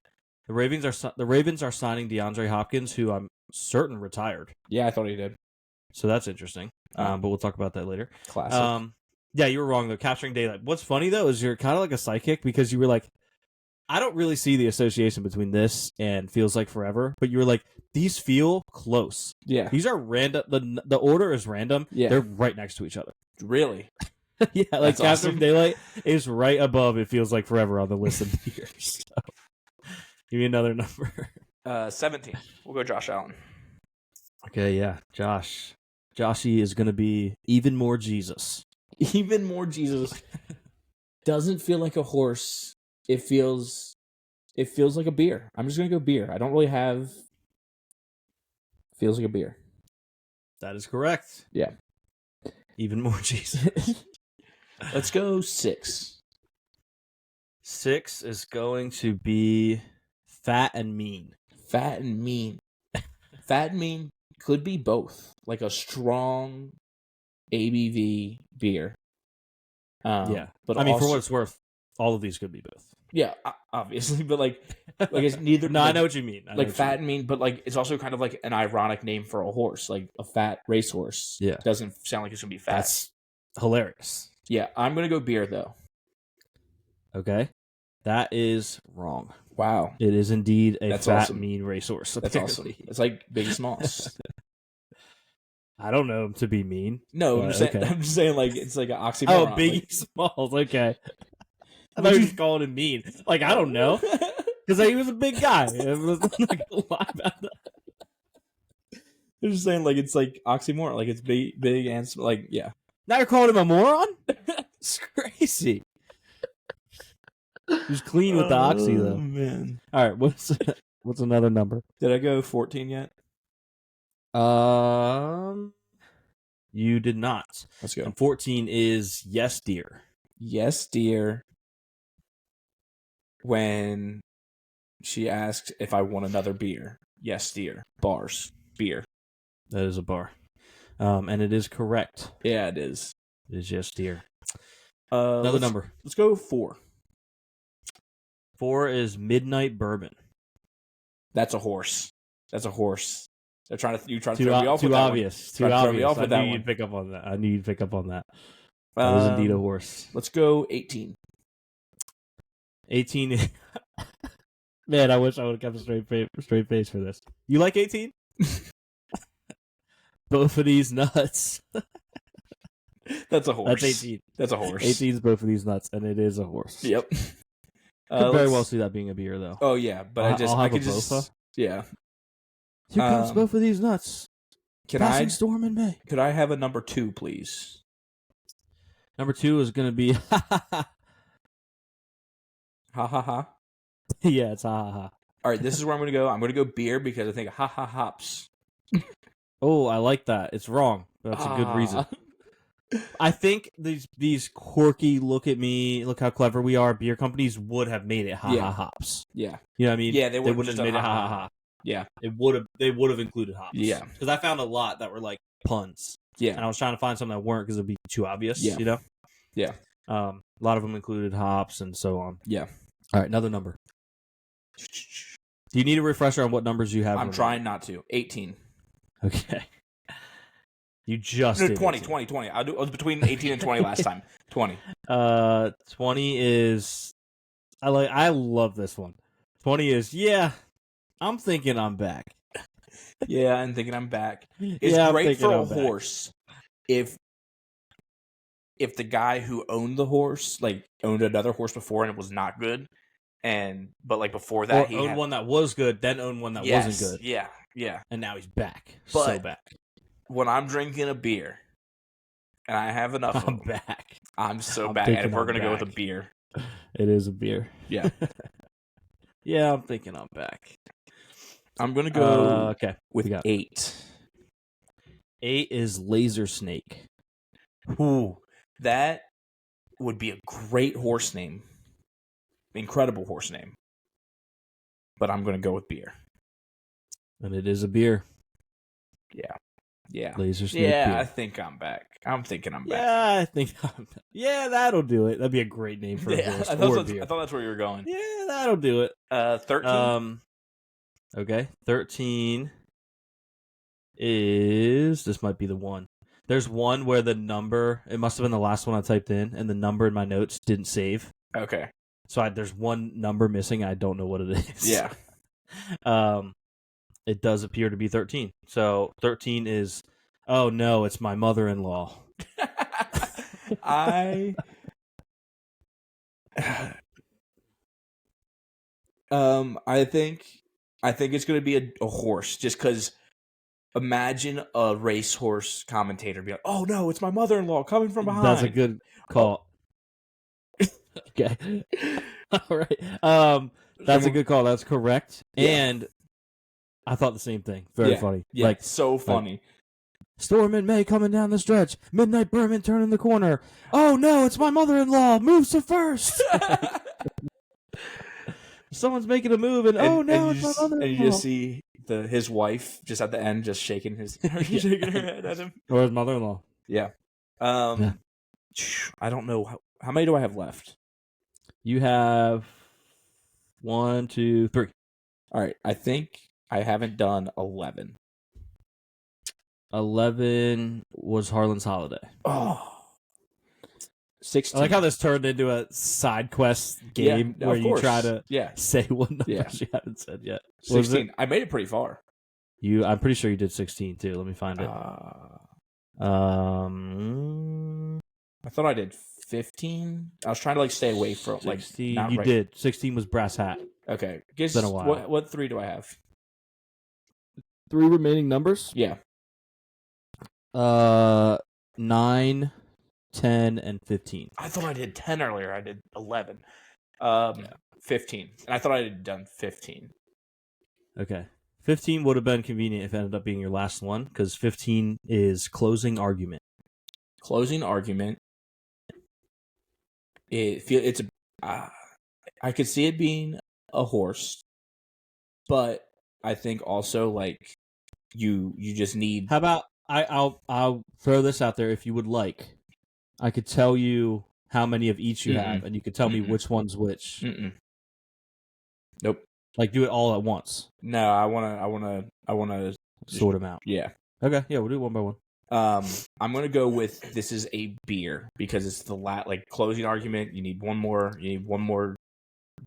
The Ravens are signing DeAndre Hopkins, who I'm certain retired. Yeah, I thought he did. So that's interesting. But we'll talk about that later. Classic. Yeah, you were wrong though. Capturing daylight. What's funny though is you're kind of like a psychic, because you were like, I don't really see the association between this and Feels Like Forever, but you were like, these feel close. Yeah. These are random. The order is random. Yeah. They're right next to each other. Really? Yeah, like That's Capturing awesome. Daylight is right above It Feels Like Forever on the list of beers. So, give me another number. 17. We'll go Josh Allen. Okay, yeah. Joshy is going to be even more Jesus. Even more Jesus. Doesn't feel like a horse. It feels like a beer. I'm just going to go beer. I don't really have... Feels like a beer. That is correct. Yeah. Even more Jesus. Let's go 6. 6 is going to be Fat and Mean. Fat and Mean. Fat and Mean could be both. Like a strong ABV beer. Yeah. But I mean, also, for what it's worth, all of these could be both. Yeah, obviously. But like it's neither... No, I know what you mean. Like Fat and Mean, but like it's also kind of like an ironic name for a horse. Like a fat racehorse. Yeah. Doesn't sound like it's going to be fat. That's hilarious. Yeah, I'm going to go beer, though. Okay. That is wrong. Wow. It is indeed a That's fat, awesome. mean racehorse. That's awesome. It's like Biggie Smalls. I don't know him to be mean. No, I'm just saying like it's like an oxymoron. Oh, Biggie Smalls. Okay. I thought you were just calling him mean. Like, I don't know. Because he was a big guy. I'm not going to lie about that. I'm just saying like it's like oxymoron. Like it's big and like, yeah. Now you're calling him a moron? It's crazy. He's clean with the oxy, though. Oh, man. All right, what's another number? Did I go 14 yet? You did not. Let's go. And 14 is Yes, Dear. Yes, dear. When she asked if I want another beer. Yes, dear. Bars. Beer. That is a bar. And it is correct. Yeah, it is. It is Yes, Dear. Another number. Let's go 4. 4 is Midnight Bourbon. That's a horse. That's a horse. They're trying to throw me off too with that obvious. one. Too obvious. I knew you'd pick up on that. That is indeed a horse. Let's go 18. 18. Man, I wish I would have kept a straight face for this. You like 18? Both of these nuts. That's a horse. That's 18. That's a horse. 18 is both of these nuts, and it is a horse. Yep. Could very well see that being a beer, though. Oh yeah, but I could just yeah. Here comes both of these nuts. Passing storm in May. Could I have a number 2, please? Number 2 is going to be ha ha ha. Yeah, it's ha ha ha. All right, this is where I'm going to go. I'm going to go beer because I think ha ha hops. Oh, I like that. It's wrong. That's a good reason. I think these quirky, look at me, look how clever we are, beer companies would have made it ha ha hops. Yeah. You know what I mean? Yeah, they wouldn't have made it ha ha ha. Yeah. They would have included hops. Yeah. Because I found a lot that were like puns. Yeah. And I was trying to find some that weren't because it'd be too obvious. Yeah. You know? Yeah. A lot of them included hops and so on. Yeah. All right, another number. Do you need a refresher on what numbers you have? I'm trying not to. 18. Okay. You just did 20. I was between 18 and 20 last time. 20. 20 is I love this one. 20 is I'm thinking I'm back. Yeah, I'm thinking I'm back. It's Yeah, great for a I'm back. horse if the guy who owned the horse owned another horse before and it was not good, but before that Or he owned had one that was good, then owned one that wasn't good. Yeah. And now he's back. But so back. When I'm drinking a beer and I have enough of I'm them, back. I'm so back. And we're gonna go with a beer. It is a beer. Yeah. Yeah, I'm thinking I'm back. I'm gonna go with 8. 8 is Laser Snake. Ooh, that would be a great horse name. Incredible horse name. But I'm gonna go with beer. And it is a beer. Yeah. Laser Snake beer. beer. I think I'm back. I'm thinking I'm back. Yeah, I think I'm back. Yeah, that'll do it. That'd be a great name for a horse or a beer. I thought that's where you were going. Yeah, that'll do it. 13. Okay. 13 is... This might be the one. There's one where the number... It must have been the last one I typed in, and the number in my notes didn't save. Okay. So there's one number missing. I don't know what it is. Yeah. It does appear to be 13. So 13 is... Oh, no, it's my mother-in-law. I think it's going to be a horse, just because imagine a racehorse commentator be like, "Oh no, it's my mother-in-law coming from behind." That's a good call. Okay. All right. That's a good call. That's correct. Yeah. And I thought the same thing. Very funny. Yeah, so funny. Storm in May coming down the stretch. Midnight Berman turning the corner. Oh no, it's my mother-in-law. Moves to first. Someone's making a move, and oh no, it's my mother-in-law. And you just see his wife just at the end, just shaking shaking her head at him. Or his mother-in-law. Yeah. I don't know how many do I have left. You have 1, 2, 3. All right. I think I haven't done 11. 11 was Harlan's Holiday. Oh. 16. I like how this turned into a side quest game where you try to say what numbers you haven't said yet. 16. I made it pretty far. I'm pretty sure you did 16 too. Let me find it. I thought I did 15. I was trying to stay away from 16. You did. 16 was Brass Hat. Okay. It's been a while. What 3 do I have? 3 remaining numbers? Yeah. 9, 10, and 15. I thought I did 10 earlier. I did 11. 15. And I thought I had done 15. Okay. 15 would have been convenient if it ended up being your last one, because 15 is Closing Argument. Closing Argument. I could see it being a horse, but I think also you just need. How about I'll throw this out there if you would like. I could tell you how many of each you have, and you could tell me which one's which. Nope. Do it all at once. No, I wanna sort them out. Yeah. Okay. Yeah, we'll do it one by one. I'm gonna go with this is a beer because it's the Closing Argument. You need one more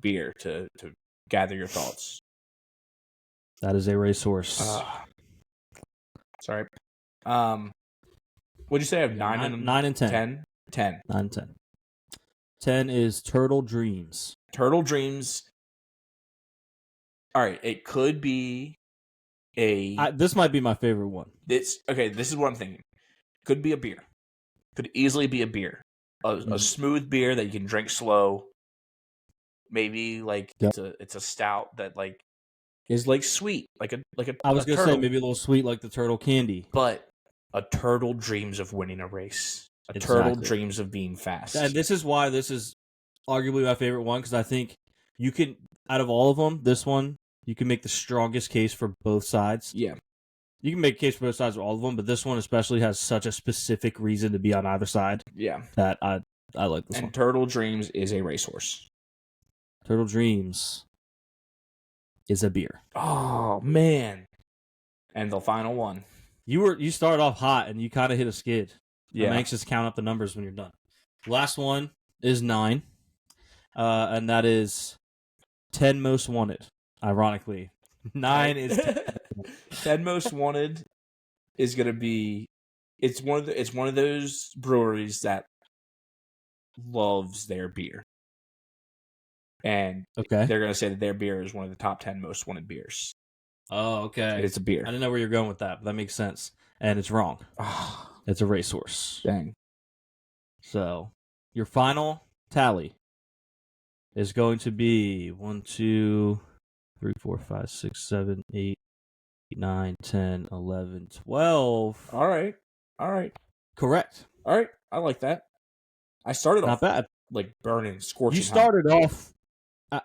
beer to gather your thoughts. That is a Racehorse. Sorry. What'd you say? I have 9 and 10. 10. 9 and 10. 10 is Turtle Dreams. Turtle Dreams. All right, it could be this might be my favorite one. This is what I'm thinking. Could be a beer. Could easily be a beer. A smooth beer that you can drink slow. Maybe it's a stout that is sweet, like a. I was gonna say maybe a little sweet like the turtle candy. But a turtle dreams of winning a race. A turtle dreams of being fast. And this is why this is arguably my favorite one, because I think you can, out of all of them, this one you can make the strongest case for both sides. Yeah. You can make a case for both sides of all of them, but this one especially has such a specific reason to be on either side. Yeah. That I like this one. And Turtle Dreams is a racehorse. Turtle Dreams is a beer. Oh, man. And the final one. You started off hot and you kind of hit a skid. Yeah. I'm anxious to count up the numbers when you're done. Last one is 9. And that is 10 Most Wanted. Ironically. 9 is 10 10 Most Wanted is gonna be. It's one of those breweries that loves their beer, and Okay. they're gonna say that their beer is one of the top 10 most wanted beers. Oh, okay. It's a beer. I didn't know where you're going with that, but that makes sense. And it's wrong. It's a racehorse. Dang. So your final tally is going to be 1, 2, 3, 4, 5, 6, 7, 8, 9, 10, 11, 12. All right. Correct. All right. I like that. I started Not off bad. like burning, scorching. You started off.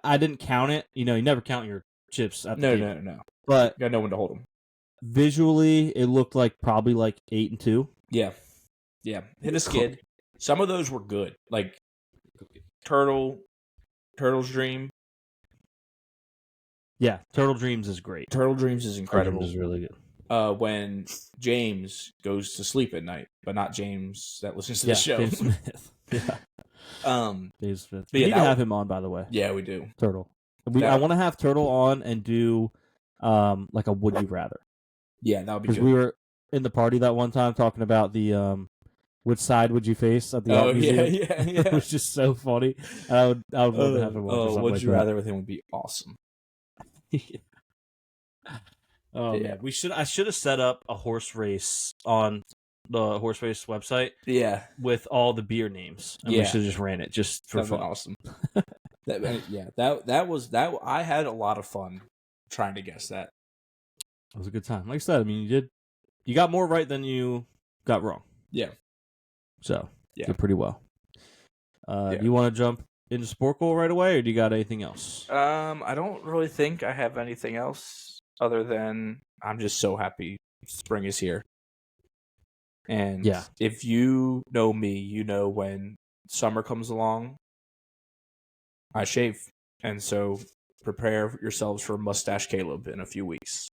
I didn't count it. You never count your chips at the table. No. But you got no one to hold them. Visually, it looked like probably like 8 and 2. Yeah. Hit a skid. Some of those were good, like Turtle's Dream. Yeah, Turtle Dreams is great. Turtle Dreams is incredible. Turtle Dreams is really good. When James goes to sleep at night, but not James that listens to the show. James Smith. James Smith. We need to have him on, by the way. Yeah, we do. Turtle. I want to have Turtle on and do like a Would You Rather. Yeah, that would be good. Because we were in the party that one time talking about the which side would you face at the art museum. Yeah. It was just so funny. I would love to have him on. Would You Rather with him would be awesome. Man, I should have set up a horse race on the horse race website. Yeah, with all the beer names. And we should have just ran it just for fun. Awesome. that was that. I had a lot of fun trying to guess that. It was a good time. Like I said, I mean, you got more right than you got wrong. Yeah. So you did pretty well. Do you want to jump into Sporkle right away, or do you got anything else? I don't really think I have anything else other than I'm just so happy spring is here. And if you know me, you know when summer comes along, I shave. And so prepare yourselves for Mustache Caleb in a few weeks.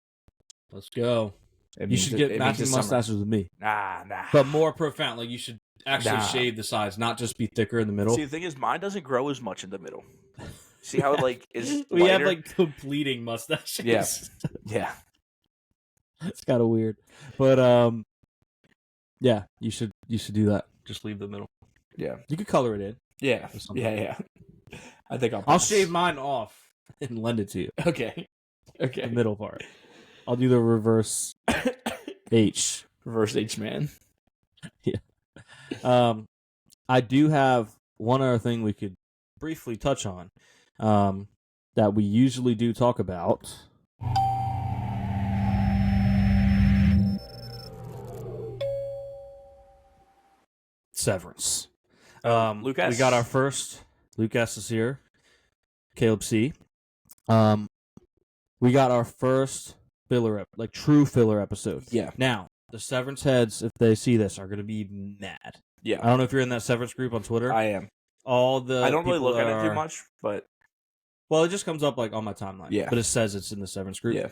Let's go. You should get matching mustaches with me. Nah. But more profound. Like, you should actually shave the sides, not just be thicker in the middle. See, the thing is, mine doesn't grow as much in the middle. See how it, is we have, completing mustaches. Yeah. It's kind of weird. But, yeah, you should do that. Just leave the middle. Yeah. You could color it in. Yeah. I think I'll shave mine off and lend it to you. Okay. The middle part. I'll do the reverse H. Reverse H man. Yeah. I do have one other thing we could briefly touch on that we usually do talk about. Severance. Lucas. We got our first. Lucas is here. Caleb C. We got our first filler, true filler episode. Yeah. Now, the Severance heads, if they see this, are going to be mad. Yeah. I don't know if you're in that Severance group on Twitter. I am. I don't really look at it too much, but well, it just comes up on my timeline. Yeah. But it says it's in the Severance group. Yeah.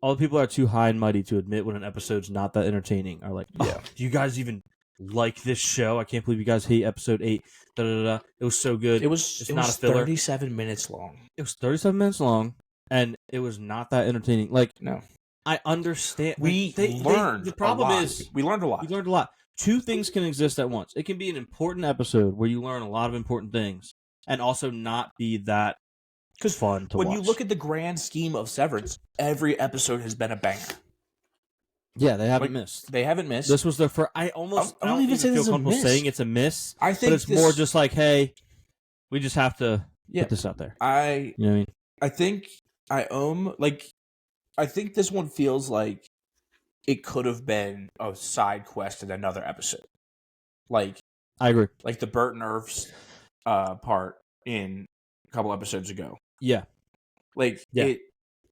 All the people that are too high and mighty to admit when an episode's not that entertaining are like, do you guys even like this show? I can't believe you guys hate episode 8. It was so good. It was not a filler. 37 minutes long. It was 37 minutes long, and it was not that entertaining. No. I understand. We learned. The problem is we learned a lot. We learned a lot. Two things can exist at once. It can be an important episode where you learn a lot of important things, and also not be that fun to watch. When you look at the grand scheme of Severance, every episode has been a banger. Yeah, they haven't missed. They haven't missed. This was their first. I don't even feel comfortable saying it's a miss. I think but it's more just like, hey, we just have to put this out there. You know what I mean? I think I think this one feels like it could have been a side quest in another episode. I agree. Like the Bert Nerves part in a couple episodes ago. Yeah. It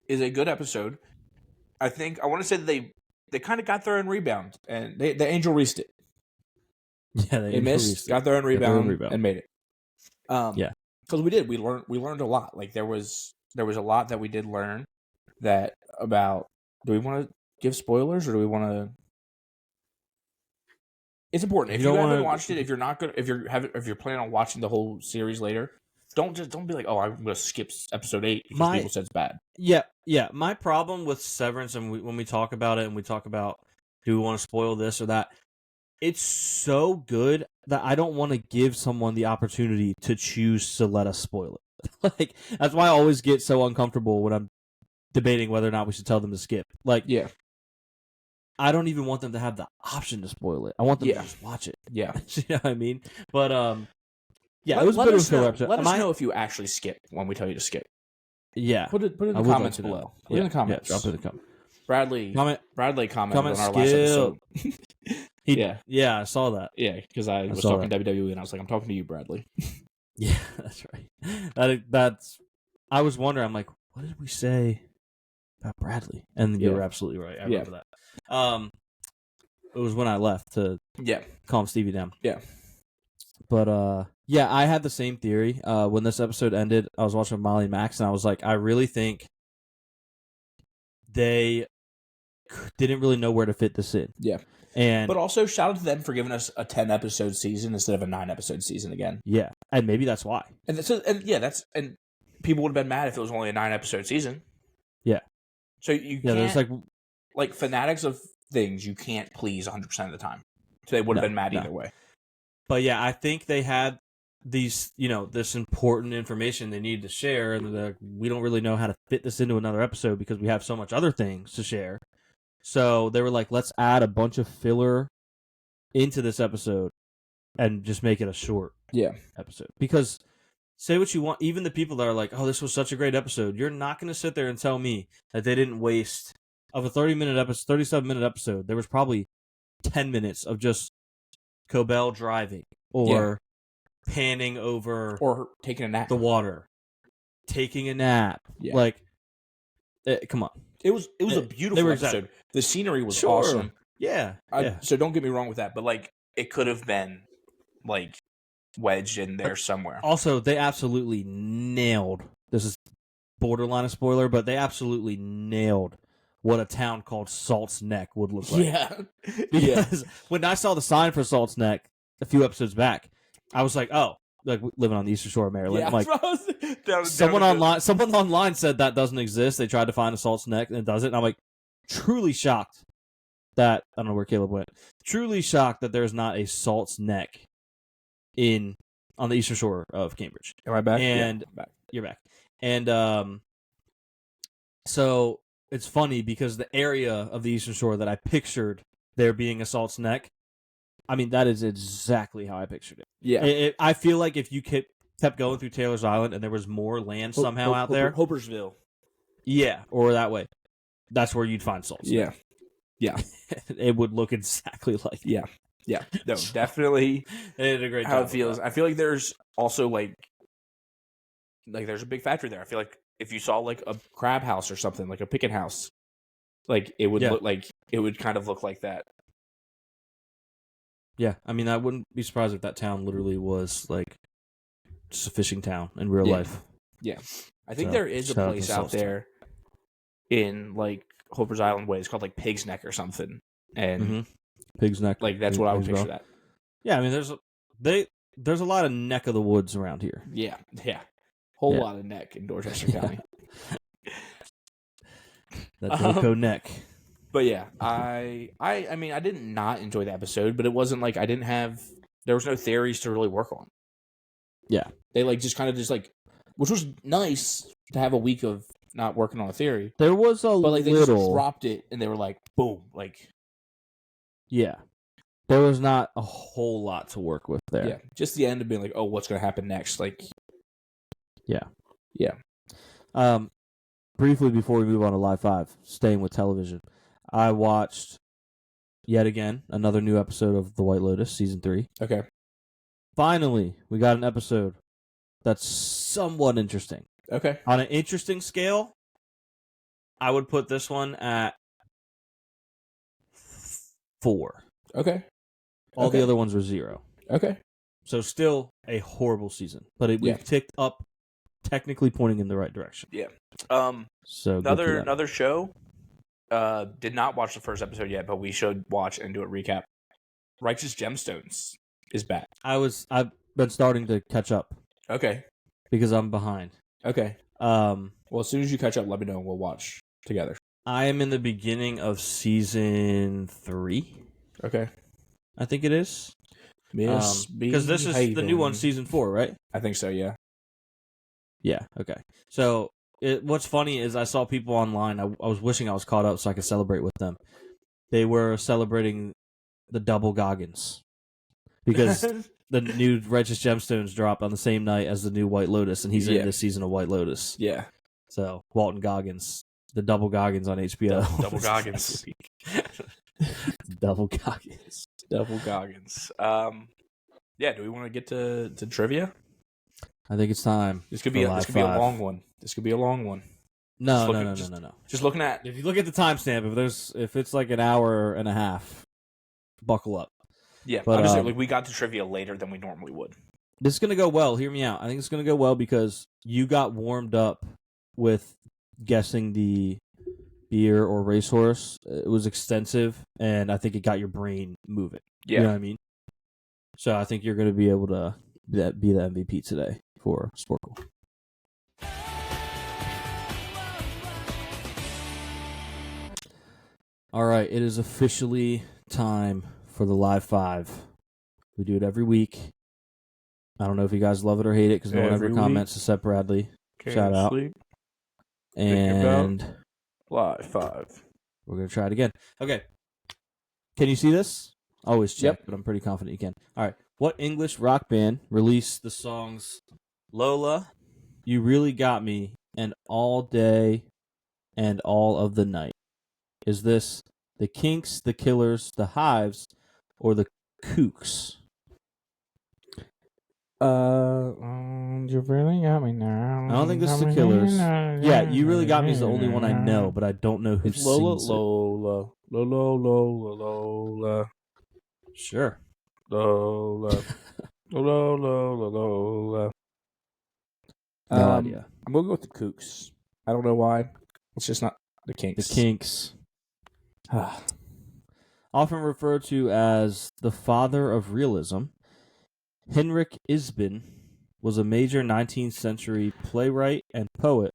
is a good episode. I want to say that they kind of got their own rebound, and they Angel Reached it. Yeah, they missed, got their own rebound, and made it. Because we did. We learned a lot. There was a lot that we did learn about. Do we want to give spoilers, or do we want to? It's important. If you haven't watched it, if you're planning on watching the whole series later, don't be like, oh, I'm gonna skip episode 8 because people said it's bad. Yeah. My problem with Severance, and when we talk about it, and we talk about do we want to spoil this or that, it's so good that I don't want to give someone the opportunity to choose to let us spoil it. Like, that's why I always get so uncomfortable when I'm debating whether or not we should tell them to skip. Like, yeah, I don't even want them to have the option to spoil it. I want them to just watch it. Yeah, you know what I mean? But yeah, it was a bit of a filler episode. Let us know if you actually skip when we tell you to skip. Yeah, put it in the comments below. Put it in the comments. Drop it in the comments. Bradley commented on our last episode. Yeah, I saw that. Yeah, because I was talking WWE and I was like, I'm talking to you, Bradley. Yeah, that's right. That's. I was wondering. I'm like, what did we say about Bradley? And you were absolutely right. I remember that. It was when I left to calm Stevie down. Yeah. But I had the same theory. When this episode ended, I was watching Molly and Max, and I was like, I really think they didn't really know where to fit this in. Yeah. But also, shout out to them for giving us a 10-episode season instead of a 9-episode season again. Yeah, and maybe that's why. And people would have been mad if it was only a 9-episode season. Yeah. So you can't, there's like fanatics of things, you can't please 100% of the time. So they would have been mad either way. But yeah, I think they had these, this important information they needed to share, and we don't really know how to fit this into another episode because we have so much other things to share. So they were like, let's add a bunch of filler into this episode and just make it a short episode. Because say what you want, even the people that are like, oh, this was such a great episode, you're not going to sit there and tell me that they didn't waste, of a 37-minute episode, there was probably 10 minutes of just Cobell driving or panning over or taking a nap, the water, taking a nap. Yeah. Like, come on. It was a beautiful episode. The scenery was awesome. Yeah. So don't get me wrong with that, but like it could have been like wedged in there somewhere. Also, they absolutely nailed. This is borderline a spoiler, but they absolutely nailed what a town called Salt's Neck would look like. Yeah. Because when I saw the sign for Salt's Neck a few episodes back, I was like, oh, like living on the Eastern Shore of Maryland. Yeah, I'm like, someone online said that doesn't exist. They tried to find a Salt's Neck and it doesn't. And I'm like, truly shocked that, I don't know where Caleb went, truly shocked that there's not a Salt's Neck on the Eastern Shore of Cambridge. Am I back? And I'm back. You're back. And so it's funny because the area of the Eastern Shore that I pictured there being a Salt's Neck, I mean, that is exactly how I pictured it. Yeah. I feel like if you kept going through Taylor's Island and there was more land somehow out there. Hoopersville. Yeah, or that way. That's where you'd find Salt's Neck. Yeah. It would look exactly like that. Yeah. No, definitely. They did a great job. How it feels. I feel like there's also like there's a big factory there. I feel like if you saw like a crab house or something, like a picket house, like it would look like it would kind of look like that. Yeah, I mean, I wouldn't be surprised if that town literally was like just a fishing town in real life. Yeah, I think there is a place out there in like Hooper's Island way. It's called like Pig's Neck or something, and Pig's Neck. Like that's what I would picture that. Yeah, I mean, there's a lot of neck of the woods around here. Yeah, whole lot of neck in Dorchester County. That Delco neck. But yeah, I mean, I did not enjoy the episode, but it wasn't like there was no theories to really work on. Yeah. They like just kind of which was nice to have a week of not working on a theory. There was but like they just dropped it and they were like, boom, like. Yeah. There was not a whole lot to work with there. Yeah. Just the end of being like, oh, what's going to happen next? Like. Yeah. Yeah. Briefly before we move on to Live 5, staying with television, I watched, yet again, another new episode of The White Lotus, Season 3. Okay. Finally, we got an episode that's somewhat interesting. Okay. On an interesting scale, I would put this one at 4. Okay. All the other ones were 0. Okay. So still a horrible season, but we've ticked up, technically pointing in the right direction. Yeah. So another show. Did not watch the first episode yet, but we should watch and do a recap. Righteous Gemstones is back. I've been starting to catch up. Okay. because I'm behind. Okay. Well, as soon as you catch up, let me know. We'll watch together. I am in the beginning of season 3. Okay. I think it is. Because this is the new one, season 4, right? I think so, yeah. Yeah, okay. So, what's funny is I saw people online, I was wishing I was caught up so I could celebrate with them. They were celebrating the double Goggins. Because the new Righteous Gemstones dropped on the same night as the new White Lotus, and he's in this season of White Lotus. Yeah. So, Walton Goggins. The double Goggins on HBO. Double Goggins. Double Goggins. Double Goggins. Yeah, do we want to get to trivia? I think it's time. This could be a long one. No. Just looking at, if you look at the timestamp, if it's like an hour and a half, buckle up. Yeah, but I'm just saying, we got to trivia later than we normally would. This is gonna go well. Hear me out. I think it's gonna go well because you got warmed up with guessing the beer or racehorse. It was extensive, and I think it got your brain moving. Yeah. You know what I mean? So I think you're going to be able to be the MVP today for Sporkle. All right, it is officially time for the Live 5. We do it every week. I don't know if you guys love it or hate it because no one ever comments except Bradley. Shout out. And Live 5. We're going to try it again. Okay. Can you see this? Always check, but I'm pretty confident you can. All right. What English rock band released the songs Lola, You Really Got Me, and All Day and All of the Night? Is this the Kinks, the Killers, the Hives, or the Kooks? You really got me now. I don't think this is the Killers. Yeah, You Really Got Me is the only one I know, but I don't know who sings it. Lola. Sure. Lola. No idea. I'm going to go with the Kooks. I don't know why. It's just not the Kinks. The Kinks. Often referred to as the father of realism, Henrik Ibsen was a major 19th century playwright and poet.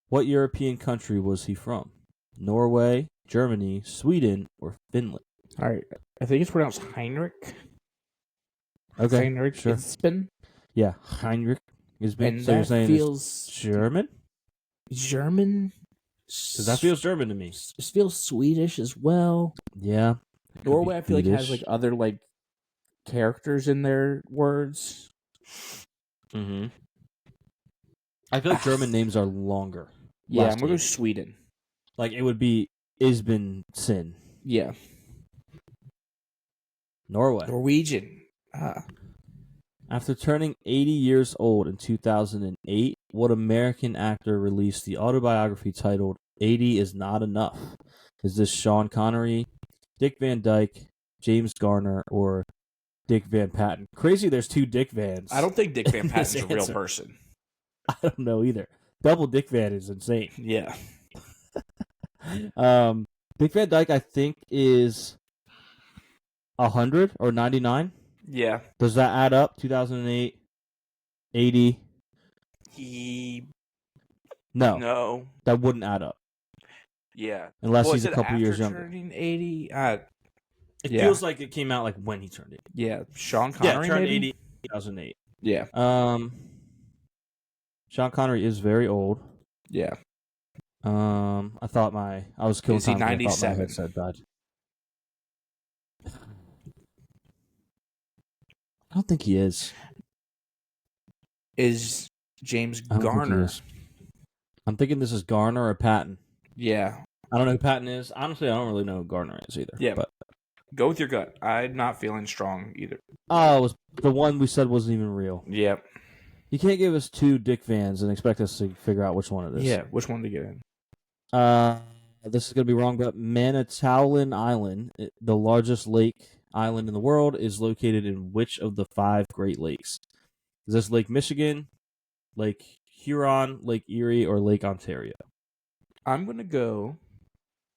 What European country was he from? Norway, Germany, Sweden, or Finland? All right. I think it's pronounced Heinrich. Okay. Heinrich sure. Ibsen. Yeah, Heinrich Ibsen. And so that you're saying feels German? German? Because that feels German to me. It feels Swedish as well. Yeah. Norway, I feel like, has like other like characters in their words. Mm-hmm. I feel like German names are longer. Yeah, I'm going to go Sweden. Like, it would be Isbensin. Yeah. Norwegian. After turning 80 years old in 2008, what American actor released the autobiography titled 80 is Not Enough? Is this Sean Connery, Dick Van Dyke, James Garner, or Dick Van Patten? Crazy there's 2 Dick Vans. I don't think Dick Van Patten's a real person. I don't know either. Double Dick Van is insane. Yeah. Dick Van Dyke, I think, is 100 or 99. Yeah. Does that add up? 2008, 80? No. That wouldn't add up. Yeah. Unless he's a couple years younger. Turning 80? It feels like it came out like when he turned 80. Yeah. Sean Connery turned maybe? 80 in 2008. Yeah. Sean Connery is very old. Yeah. I thought I was killing time. Is he 97? I thought my headset died. I don't think he is. Is James Garner? I'm thinking this is Garner or Patton. Yeah. I don't know who Patton is. Honestly, I don't really know who Garner is either. Yeah. But go with your gut. I'm not feeling strong either. Oh, it was the one we said wasn't even real. Yep. You can't give us 2 Dick Vans and expect us to figure out which one it is. Yeah, which one to get in? This is going to be wrong, but Manitoulin Island, the largest lake island in the world, is located in which of the 5 Great Lakes? Is this Lake Michigan, Lake Huron, Lake Erie, or Lake Ontario? I'm going to go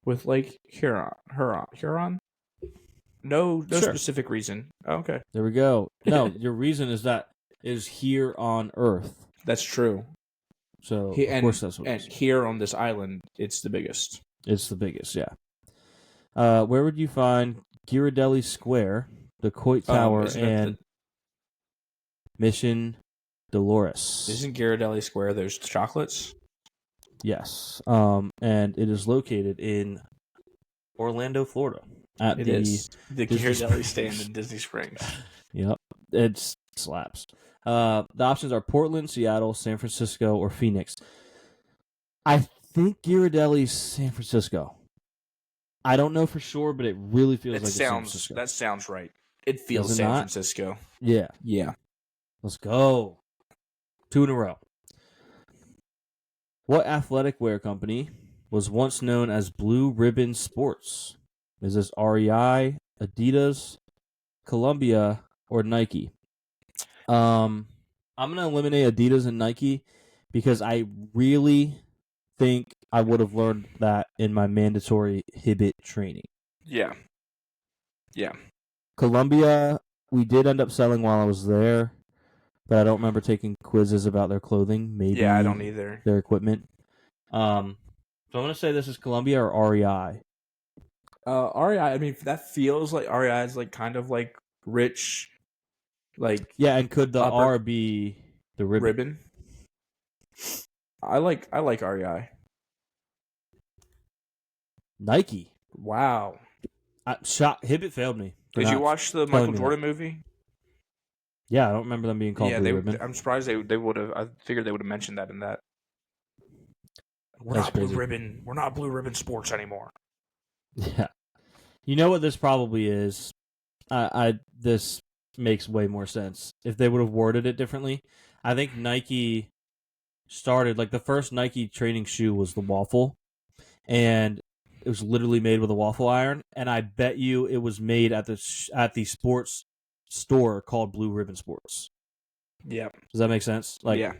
with Lake Huron. Huron? No specific reason. Oh, okay. There we go. No, your reason is that is here on Earth. That's true. So of course that's what it is. And here on this island, it's the biggest. It's the biggest, yeah. Where would you find Ghirardelli Square, the Coit Tower, and Mission Dolores? Isn't Ghirardelli Square those chocolates? Yes. And it is located in Orlando, Florida. It is the Ghirardelli stand in Disney Springs. Yep. It slaps. The options are Portland, Seattle, San Francisco, or Phoenix. I think Ghirardelli's San Francisco. I don't know for sure, but it really feels like it's San Francisco. That sounds right. It feels San Francisco. Yeah. Yeah. Let's go. 2 in a row. What athletic wear company was once known as Blue Ribbon Sports? Is this REI, Adidas, Columbia, or Nike? I'm going to eliminate Adidas and Nike because I really think I would have learned that in my mandatory Hibbit training. Yeah. Yeah. Columbia, we did end up selling while I was there, but I don't remember taking quizzes about their clothing. Maybe I don't either. Their equipment. So I'm going to say this is Columbia or REI. REI, I mean, that feels like REI is like kind of like rich, like and could the R be the ribbon? I like REI. Nike. Wow. Hibbit failed me. Did you watch the Michael Jordan movie? Yeah, I don't remember them being called Blue Ribbon. I'm surprised they would have. I figured they would have mentioned that in that. That's crazy. Blue Ribbon. We're not Blue Ribbon Sports anymore. Yeah. You know what this probably is? This makes way more sense if they would have worded it differently. I think Nike started the first Nike training shoe was the waffle, and it was literally made with a waffle iron. And I bet you it was made at the sports store called Blue Ribbon Sports. Yeah. Does that make sense? Yeah.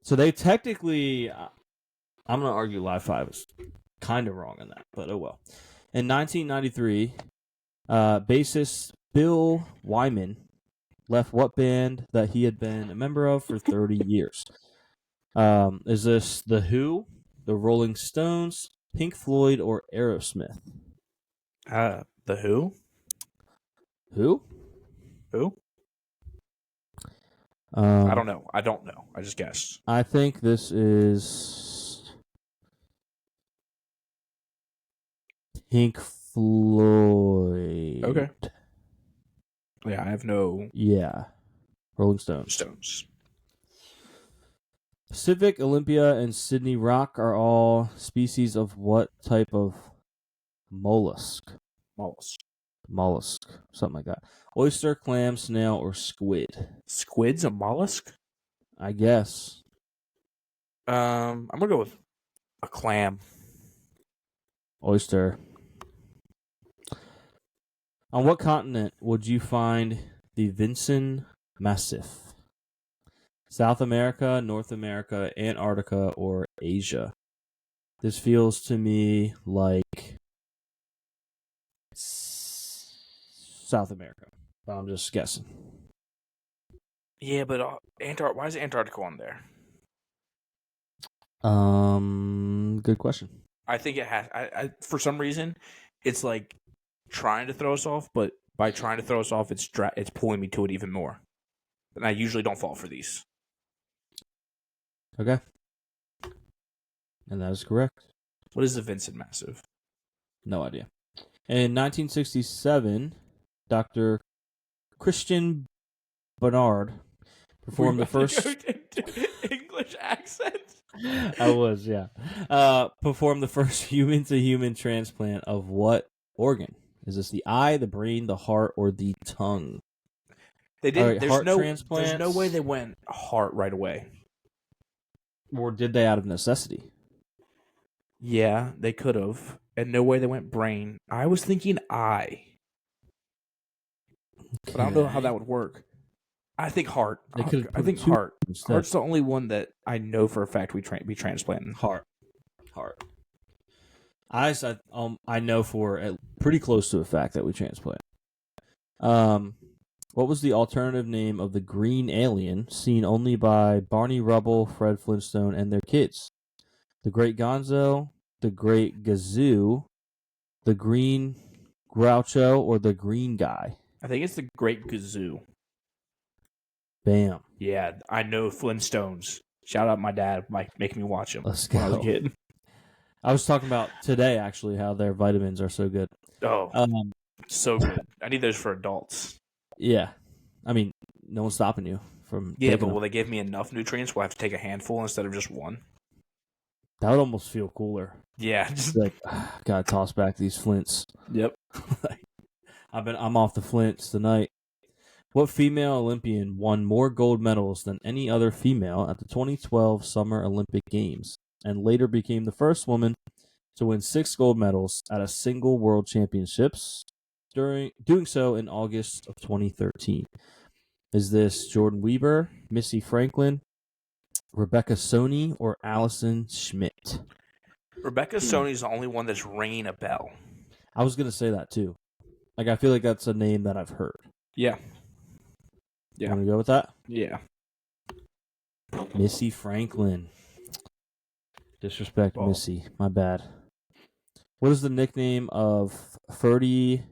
So they technically, I'm going to argue Live 5 is kind of wrong in that, but oh well. In 1993, bassist Bill Wyman left what band that he had been a member of for 30 years? Is this The Who, The Rolling Stones, Pink Floyd, or Aerosmith? The Who? Who? I don't know. I just guessed. I think this is Pink Floyd. Okay. Yeah, I have no... Yeah. Rolling Stones. Pacific, Olympia, and Sydney Rock are all species of what type of mollusk? Mollusk. Something like that. Oyster, clam, snail, or squid? Squid's a mollusk? I guess. I'm going to go with a clam. Oyster. On what continent would you find the Vinson Massif? South America, North America, Antarctica, or Asia? This feels to me like South America. I'm just guessing. Yeah, but why is Antarctica on there? Good question. I think it has. I for some reason, it's like trying to throw us off, but by trying to throw us off, it's pulling me to it even more. And I usually don't fall for these. Okay. And that is correct. What is the Vincent Massive? No idea. In 1967, Dr. Christian Barnard performed the first... English accent? I was, yeah. Performed the first human-to-human transplant of what organ? Is this the eye, the brain, the heart, or the tongue? They didn't. Right, there's no way they went heart right away. Or did they out of necessity? Yeah, they could have. And no way they went brain. I was thinking eye. Okay. But I don't know how that would work. I think heart. I think heart. Instead. Heart's the only one that I know for a fact we transplanting. Heart. I know for pretty close to a fact that we transplant. What was the alternative name of the green alien seen only by Barney Rubble, Fred Flintstone, and their kids? The Great Gonzo, the Great Gazoo, the Green Groucho, or the Green Guy? I think it's the Great Gazoo. Bam. Yeah, I know Flintstones. Shout out my dad, making me watch them Let's when I was a go. kid. I was talking about today, actually, how their vitamins are so good. Oh, so good. I need those for adults. Yeah. I mean, no one's stopping you from Yeah, taking but them. will they give me enough nutrients? Will I have to take a handful instead of just one? That would almost feel cooler. Yeah. Just Like, gotta toss back these flints. Yep. I'm off the flints tonight. What female Olympian won more gold medals than any other female at the 2012 Summer Olympic Games and later became the first woman to win 6 gold medals at a single World Championships, doing so in August of 2013? Is this Jordan Weber, Missy Franklin, Rebecca Soni, or Allison Schmidt? Rebecca Soni's the only one that's ringing a bell. I was going to say that too. Like, I feel like that's a name that I've heard. Yeah. You want to go with that? Yeah. Missy Franklin. Disrespect Missy. My bad. What is the nickname of Ferdy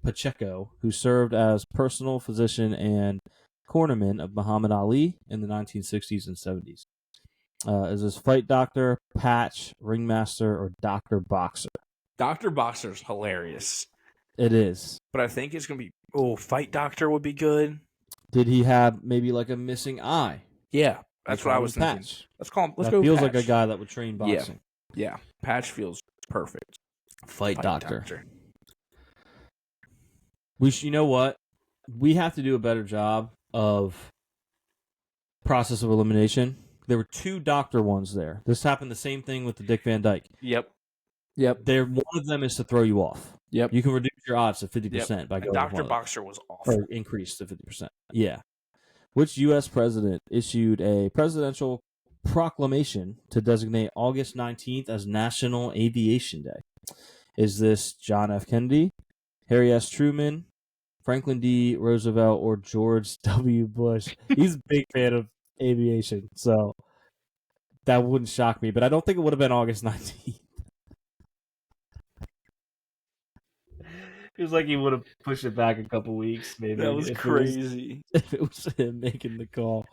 Pacheco, who served as personal physician and cornerman of Muhammad Ali in the 1960s and 70s? Is this Fight Doctor, Patch, Ringmaster, or Dr. Boxer? Dr. Boxer's hilarious. It is. But I think it's going to be... Fight Doctor would be good. Did he have maybe like a missing eye? Yeah, that's what I was thinking. Patch. Let's call him... Let's that go feels Patch. like a guy that would train boxing. Yeah. Patch feels perfect. Fight Doctor. You know what? We have to do a better job of process of elimination. There were 2 doctor ones there. This happened the same thing with the Dick Van Dyke. Yep. One of them is to throw you off. Yep. You can reduce your odds to 50% by going Dr. with Boxer was awful. or increase to 50%. Yeah. Which U.S. president issued a presidential proclamation to designate August 19th as National Aviation Day? Is this John F. Kennedy, Harry S. Truman, Franklin D. Roosevelt, or George W. Bush? He's a big fan of aviation, so that wouldn't shock me. But I don't think it would have been August 19th. Feels like he would have pushed it back a couple weeks, maybe. That was crazy. If it was him making the call.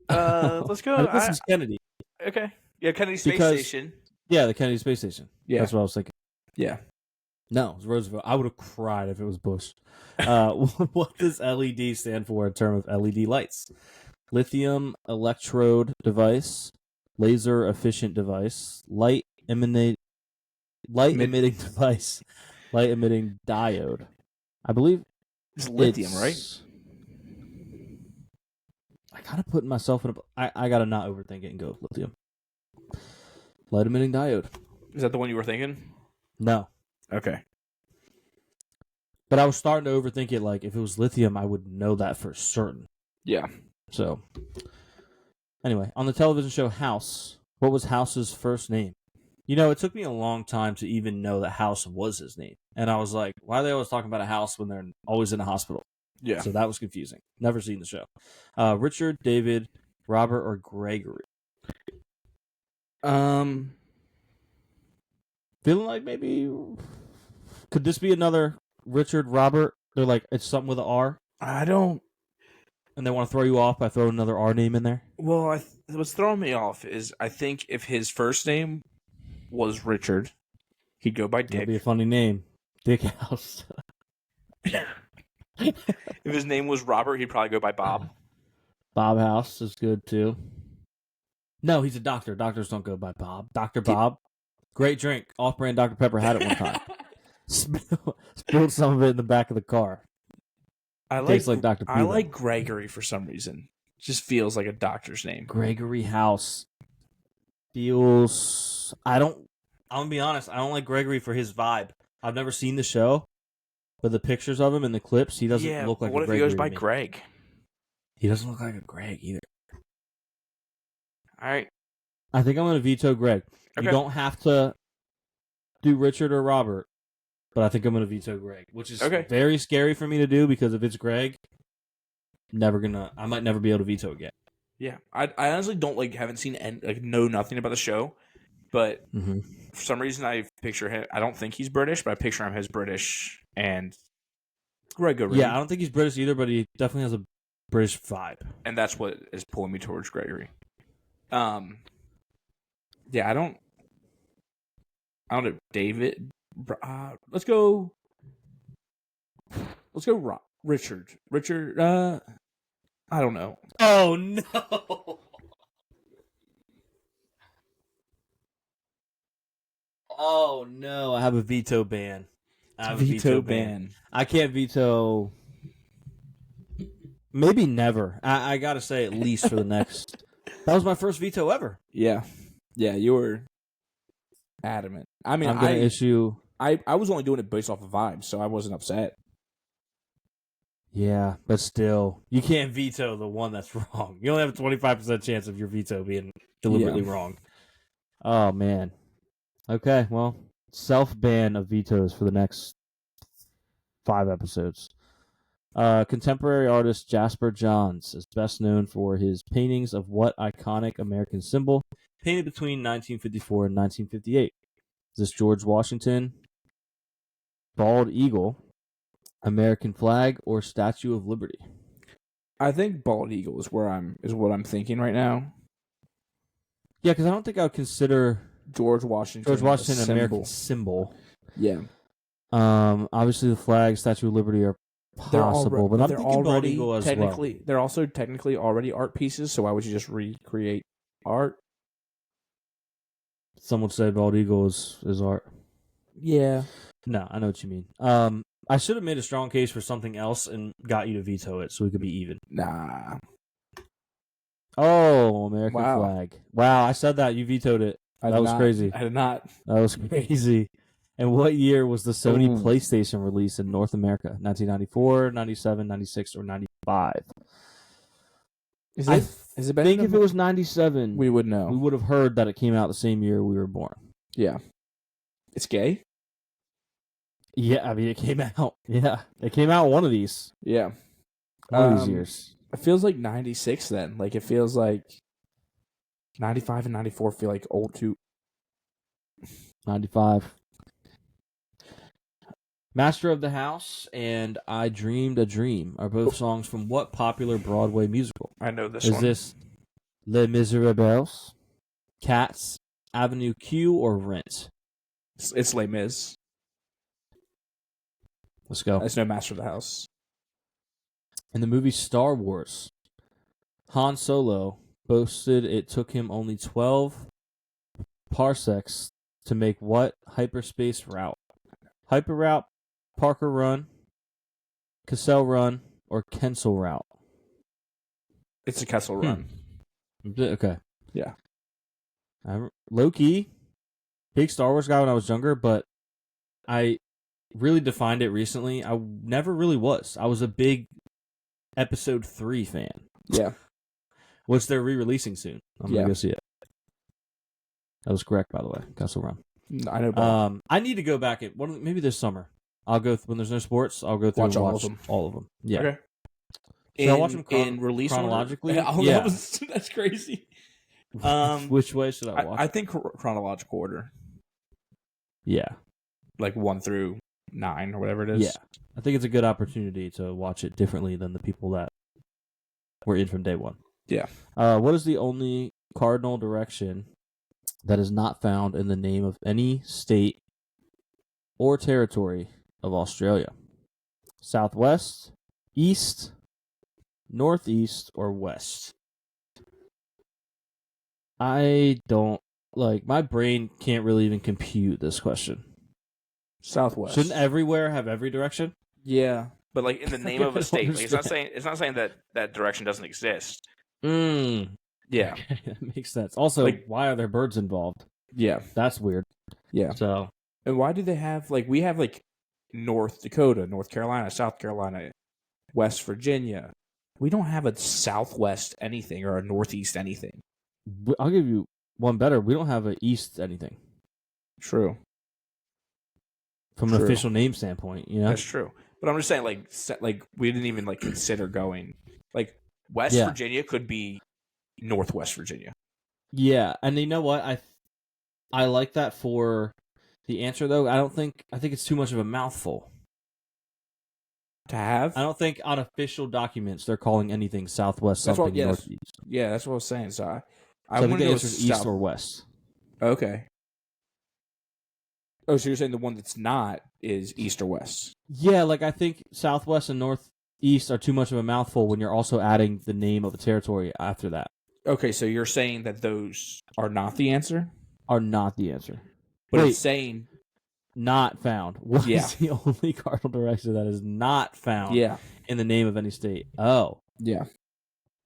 Let's go. This is Kennedy. Okay. Yeah, Kennedy Space Station. Yeah, the Kennedy Space Station. Yeah. That's what I was thinking. Yeah. No, it was Roosevelt. I would have cried if it was Bush. What does LED stand for in terms of LED lights? Lithium electrode device, laser efficient device, light emitting device, light emitting diode. I believe it's lithium, right? I gotta put myself in I gotta not overthink it and go with lithium. Light emitting diode. Is that the one you were thinking? No. Okay. But I was starting to overthink it. Like, if it was lithium, I would know that for certain. Yeah. So, anyway, on the television show House, what was House's first name? You know, it took me a long time to even know that House was his name. And I was like, why are they always talking about a house when they're always in a hospital? Yeah. So that was confusing. Never seen the show. Richard, David, Robert, or Gregory? Feeling like maybe... Could this be another Richard, Robert? They're like, it's something with an R? I don't... And they want to throw you off by throwing another R name in there? Well, what's throwing me off is I think if his first name was Richard, he'd go by Dick. That'd be a funny name. Dick House. If his name was Robert, he'd probably go by Bob. Bob House is good, too. No, he's a doctor. Doctors don't go by Bob. Dr. Bob. Great drink. Off-brand Dr. Pepper had it one time. Spilled some of it in the back of the car. Tastes like Dr. I like Gregory for some reason. It just feels like a doctor's name. Gregory House feels... I'm gonna be honest, I don't like Gregory for his vibe. I've never seen the show, but the pictures of him in the clips, he doesn't look like a Gregory. What if he goes by Greg? He doesn't look like a Greg either. All right. I think I'm gonna veto Greg. Okay. You don't have to do Richard or Robert, but I think I'm going to veto Greg, which is Okay. very scary for me to do because if it's Greg, I might never be able to veto again. Yeah, I honestly don't haven't seen know nothing about the show, but for some reason I picture him. I don't think he's British, but I picture him as British and Gregory. Yeah, I don't think he's British either, but he definitely has a British vibe, and that's what is pulling me towards Gregory. Yeah, I don't know, David. Let's go. Richard. Richard. I don't know. Oh no! Oh no! I have a veto ban. I can't veto. Maybe never. I gotta say at least for the next. That was my first veto ever. Yeah, you were adamant. I mean, I'm gonna issue. I was only doing it based off of vibes, so I wasn't upset. Yeah, but still, you can't veto the one that's wrong. You only have a 25% chance of your veto being deliberately wrong. Oh, man. Okay, well, self-ban of vetoes for the next 5 episodes. Contemporary artist Jasper Johns is best known for his paintings of what iconic American symbol painted between 1954 and 1958? Is this George Washington, bald eagle, American flag, or Statue of Liberty? I think bald eagle is what I'm thinking right now. Yeah, because I don't think I would consider George Washington an American symbol. Yeah. Obviously the flag, Statue of Liberty are possible, but I'm thinking bald eagle as well. They're also technically already art pieces, so why would you just recreate art? Some would say bald eagle is art. Yeah. No, I know what you mean. I should have made a strong case for something else and got you to veto it so we could be even. Nah. Oh, American flag. Wow, I said that. You vetoed it. That was crazy. I did not. That was crazy. And what year was the Sony PlayStation released in North America? 1994, 97, 96, or 95? I think if it was 97, we would know. We would have heard that it came out the same year we were born. Yeah. It's gay? Yeah, I mean, it came out. Yeah, it came out one of these. Yeah. One of these years. It feels like 96 then. It feels like 95 and 94 feel like old too. 95. Master of the House and I Dreamed a Dream are both songs from what popular Broadway musical? I know this one. Is this Les Miserables, Cats, Avenue Q, or Rent? It's Les Mis. Let's go. There's no Master of the House. In the movie Star Wars, Han Solo boasted it took him only 12 parsecs to make what hyperspace route? Hyper Route, Parker Run, Cassell Run, or Kensal Route? It's a Kessel Run. Okay. Yeah. Low-key, big Star Wars guy when I was younger, but I really defined it recently. I never really was. I was a big Episode 3 fan. Yeah. Which they're re-releasing soon. I'm going to go see it. That was correct, by the way. Kessel Run. I know. I need to go back maybe this summer. I'll go when there's no sports. I'll go through and watch all of them. Yeah. Okay. Should I watch them in release chronologically? Yeah. That's crazy. Which way should I watch? I think chronological order. Yeah. 1 through 9 or whatever it is. Yeah. I think it's a good opportunity to watch it differently than the people that were in from day one. Yeah. What is the only cardinal direction that is not found in the name of any state or territory of Australia? Southwest, east, northeast, or west? I don't my brain can't really even compute this question. Southwest. Shouldn't everywhere have every direction? Yeah, but in the name of a state, it's not saying that direction doesn't exist. Yeah, that makes sense. Also, why are there birds involved? Yeah, that's weird. Yeah. So, and why do they have we have North Dakota, North Carolina, South Carolina, West Virginia. We don't have a Southwest anything or a Northeast anything. I'll give you one better. We don't have a East anything. True. from an official name standpoint. You know, that's true. But I'm just saying, like we didn't even like consider going. Like West Virginia could be Northwest Virginia. Yeah, and you know what? I like that for the answer though. I think it's too much of a mouthful to have. I don't think on official documents they're calling anything Southwest something Northeast. Yeah, that's what I was saying. So I think the answer is East or West. Okay. Oh, so you're saying the one that's not is East or West? Yeah, like I think Southwest and Northeast are too much of a mouthful when you're also adding the name of a territory after that. Okay, so you're saying that those are not the answer? Are not the answer. But it's saying... Not found. What is the only cardinal direction that is not found in the name of any state? Oh. Yeah.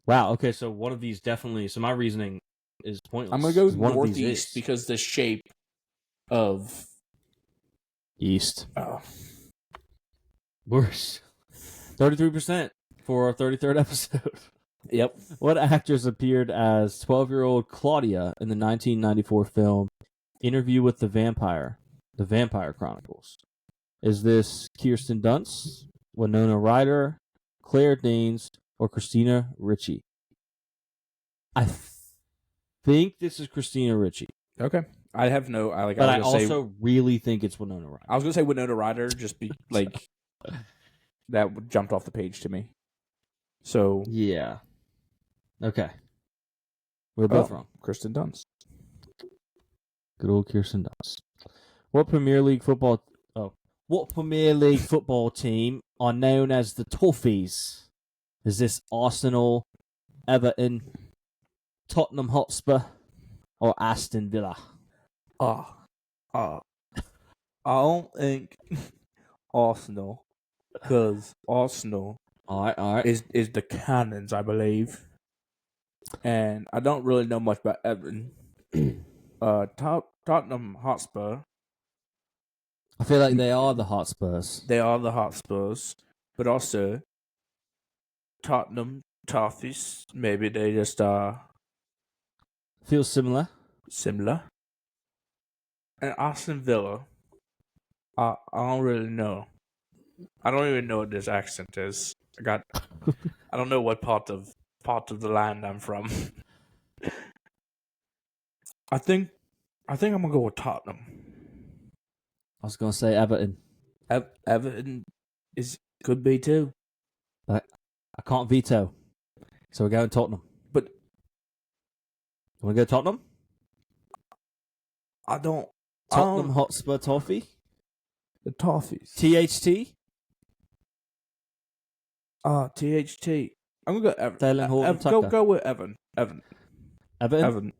Wow, okay, so one of these definitely... So my reasoning is pointless. I'm going to go Northeast because the shape of... East. Oh. Worse. 33% for our 33rd episode. Yep. What actress appeared as 12-year-old Claudia in the 1994 film Interview with the Vampire Chronicles? Is this Kirsten Dunst, Winona Ryder, Claire Danes, or Christina Ricci? I think this is Christina Ricci. Okay. I have no... But I also really think it's Winona Ryder. I was going to say Winona Ryder, just be like... that jumped off the page to me. So... Yeah. Okay. We're both wrong. Kirsten Dunst. Good old Kirsten Dunst. What Premier League football team are known as the Toffees? Is this Arsenal, Everton, Tottenham Hotspur, or Aston Villa? I don't think Arsenal, because Arsenal is the Cannons, I believe. And I don't really know much about Everton. Tottenham Hotspur. I feel like they are the Hotspurs. They are the Hotspurs, but also Tottenham Toffees. Maybe they just feel similar. And Aston Villa. I don't really know. I don't even know what this accent is. I don't know what part of the land I'm from. I think I'm gonna go with Tottenham. I was gonna say Everton. Everton could be too. But I can't veto. So we're going Tottenham. But you wanna go Tottenham? I don't. Tottenham Hotspur Toffee? The Toffees. THT? THT. I'm gonna go Everton. Go with Everton. Everton.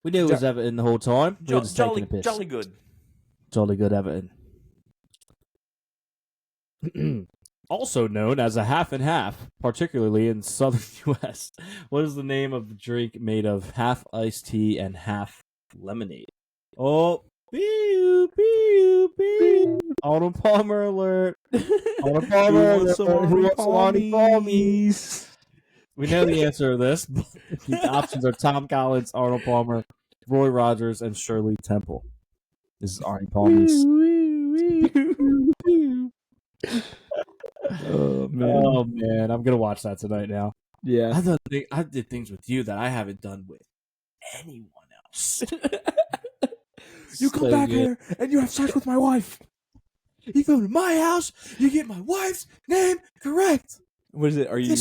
We knew it was Everton the whole time. We were just taking a piss. Jolly good. Jolly good Everton. Also known as a half and half, particularly in southern U.S. What is the name of the drink made of half iced tea and half lemonade? Oh, pew, pew, pew. Arnold Palmer alert. Arnold Palmer alert. Who wants Arnie Palmies? We know the answer to this. The options are Tom Collins, Arnold Palmer, Roy Rogers, and Shirley Temple. This is Arnie Palmies. Oh man, I'm gonna watch that tonight now. Yeah, I did things with you that I haven't done with anyone else. You come back here and you have sex with my wife. You go to my house, you get my wife's name correct. What is it? Are you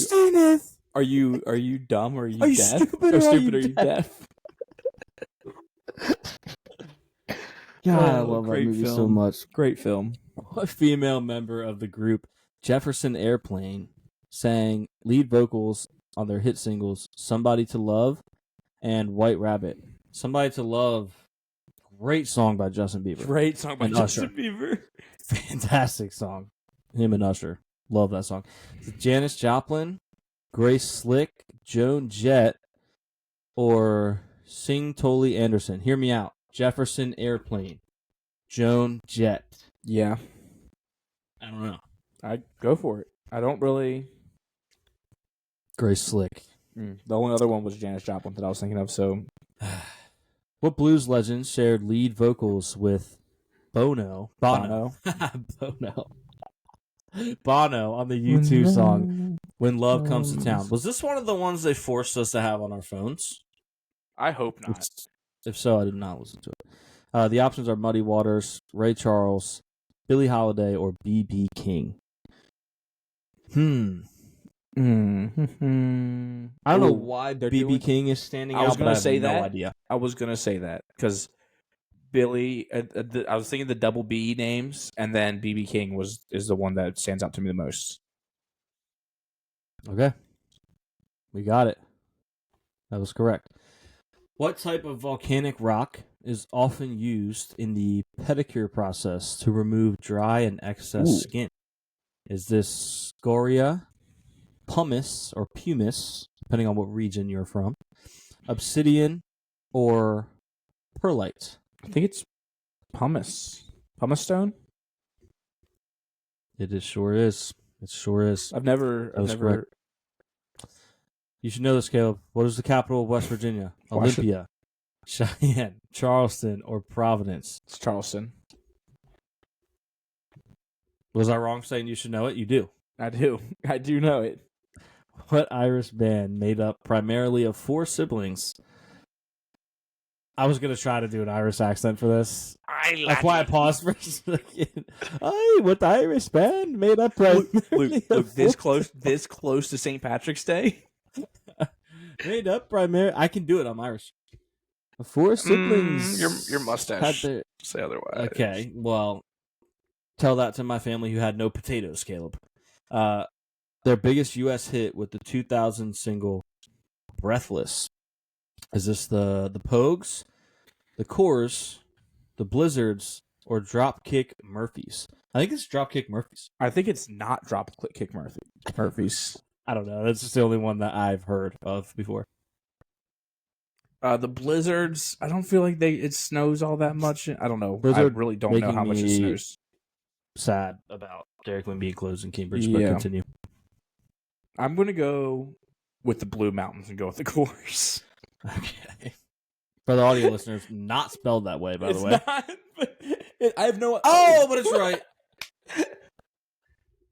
dumb or are you deaf? Stupid or are you deaf? God, I love that movie so much. Great film. A female member of the group Jefferson Airplane sang lead vocals on their hit singles Somebody to Love and White Rabbit. Somebody to Love, great song by Justin Bieber. Great song by Justin Bieber. Fantastic song. Him and Usher. Love that song. Janis Joplin, Grace Slick, Joan Jett, or Sing Tolly Anderson. Hear me out. Jefferson Airplane. Joan Jett. Yeah. I don't know. I'd go for it. I don't really... Grace Slick. The only other one was Janis Joplin that I was thinking of, so... What blues legend shared lead vocals with Bono on the U2 song When Love Comes to Town? Was this one of the ones they forced us to have on our phones? I hope not. If so, I did not listen to it. The options are Muddy Waters, Ray Charles, Billie Holiday, or B.B. King. I don't know why B.B. King is standing out, but I have no idea. I was going to say that because Billy, I was thinking the double B names, and then B.B. King is the one that stands out to me the most. Okay. We got it. That was correct. What type of volcanic rock is often used in the pedicure process to remove dry and excess skin? Is this scoria, pumice, or pumice, depending on what region you're from, obsidian, or perlite? I think it's pumice. Pumice stone? It sure is. It sure is. I've never. Correct. You should know this, Caleb. What is the capital of West Virginia? Olympia, Cheyenne, Charleston, or Providence? It's Charleston. Was I wrong saying you should know it? You do. I do. I do know it. What Irish band made up primarily of 4 siblings? I was going to try to do an Irish accent for this. That's why I paused for a second. What Irish band made up primarily Look, this close to St. Patrick's Day? Made up primarily. I can do it. I'm Irish. 4 siblings. Your mustache say otherwise. Okay, well, tell that to my family who had no potatoes, Caleb. Their biggest U.S. hit with the 2000 single "Breathless." Is this the Pogues, the Coors, the Blizzards, or Dropkick Murphys? I think it's Dropkick Murphys. I think it's not Dropkick Murphys. I don't know. That's just the only one that I've heard of before. The Blizzards, I don't feel like it snows all that much. I don't know. I really don't know how much it snows. Sad about Dairy Queen being closed in Cambridge, but continue. I'm going to go with the Blue Mountains and go with the Coors. Okay. For the audio listeners, not spelled that way, by the way. Not, I have no... Oh, but it's right.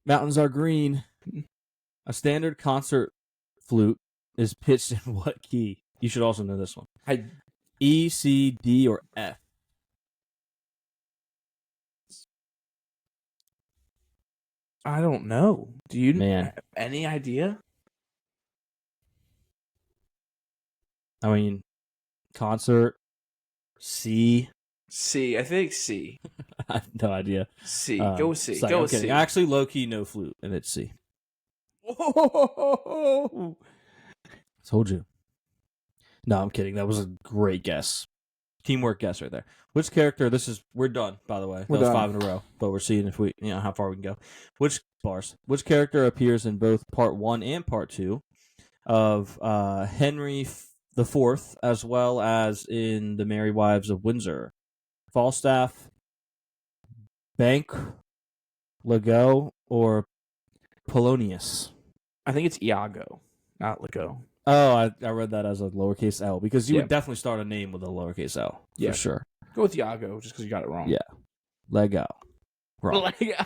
Mountains are green. A standard concert flute is pitched in what key? You should also know this one. E, C, D, or F? I don't know. Do you have any idea? I mean, concert, C. I think C. I have no idea. C. Go with C. Sorry, go with C. Actually, low-key, no flute, and it's C. Whoa. Told you. No, I'm kidding. That was a great guess. Teamwork guess right there. Which character? We're done, by the way. That was 5 in a row, but we're seeing if how far we can go. Which character appears in both part 1 and part 2 of Henry IV, as well as in the Merry Wives of Windsor? Falstaff, Bank, Legault, or Polonius? I think it's Iago, not Legault. Oh, I read that as a lowercase L because you would definitely start a name with a lowercase L. Yeah, for sure. Go with Iago just because you got it wrong. Yeah. Lego. Wrong. Lego.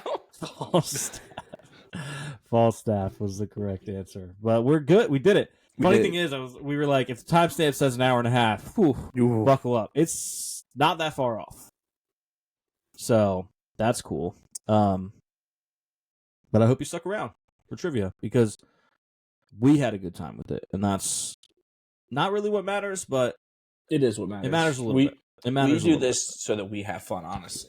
Falstaff was the correct answer. But we're good. We did it. Funny thing is, we were like, if the timestamp says an hour and a half, buckle up. It's not that far off. So that's cool. But I hope you stuck around for trivia because we had a good time with it, and that's not really what matters, but it is what matters. It matters a little bit. It matters. We do this so that we have fun, honestly.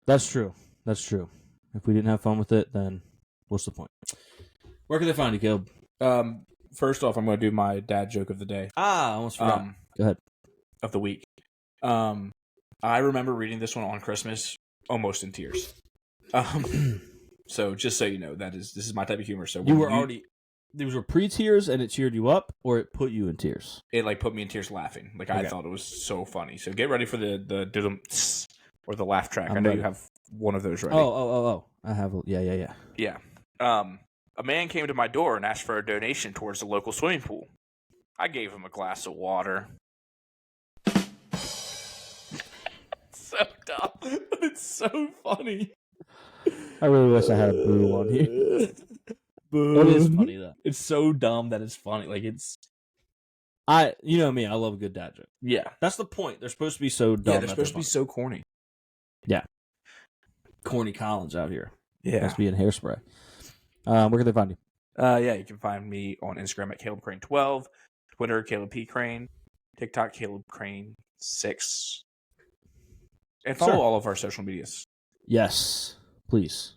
That's true. That's true. If we didn't have fun with it, then what's the point? Where can they find you, Caleb? First off, I'm going to do my dad joke of the day. I almost forgot. Go ahead. Of the week. I remember reading this one on Christmas, almost in tears. So just so you know, this is my type of humor. So these were pre-tears, and it cheered you up, or it put you in tears? It put me in tears laughing. I thought it was so funny. So get ready for the or the laugh track. I know you have one of those ready. Oh. I have. Yeah. Yeah. A man came to my door and asked for a donation towards the local swimming pool. I gave him a glass of water. so dumb, but it's so funny. I really wish I had a boo on here. Boo. It is funny though. It's so dumb that it's funny. Like it's. You know me, I love a good dad joke. Yeah, that's the point. They're supposed to be so dumb. Yeah, they're supposed to be so corny. Yeah, corny Collins out here. Yeah, must be in Hairspray. Where can they find you? Yeah, you can find me on Instagram at Caleb Crane 12, Twitter Caleb P Crane, TikTok Caleb Crane 6, and follow all of our social medias. Yes, please.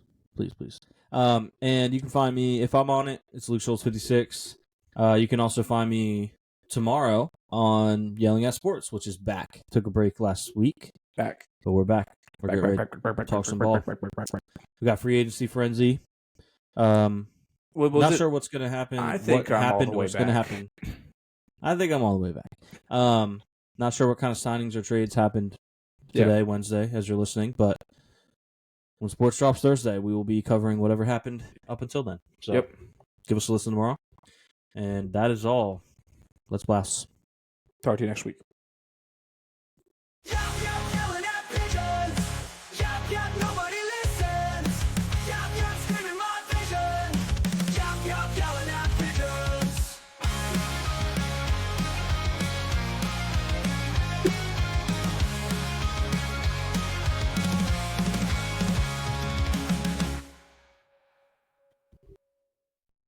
And you can find me if I'm on it. It's Luke Schultz 56. You can also find me tomorrow on Yelling at Sports, which is back. Took a break last week. Back. But we're back. We're getting ready to talk some ball. We got free agency frenzy. Not sure what's going to happen. I think what I'm happened, all the way what's going to happen. I think I'm all the way back. Not sure what kind of signings or trades happened today, Wednesday, as you're listening. But when sports drops Thursday, we will be covering whatever happened up until then. So give us a listen tomorrow. And that is all. Let's blast. Talk to you next week.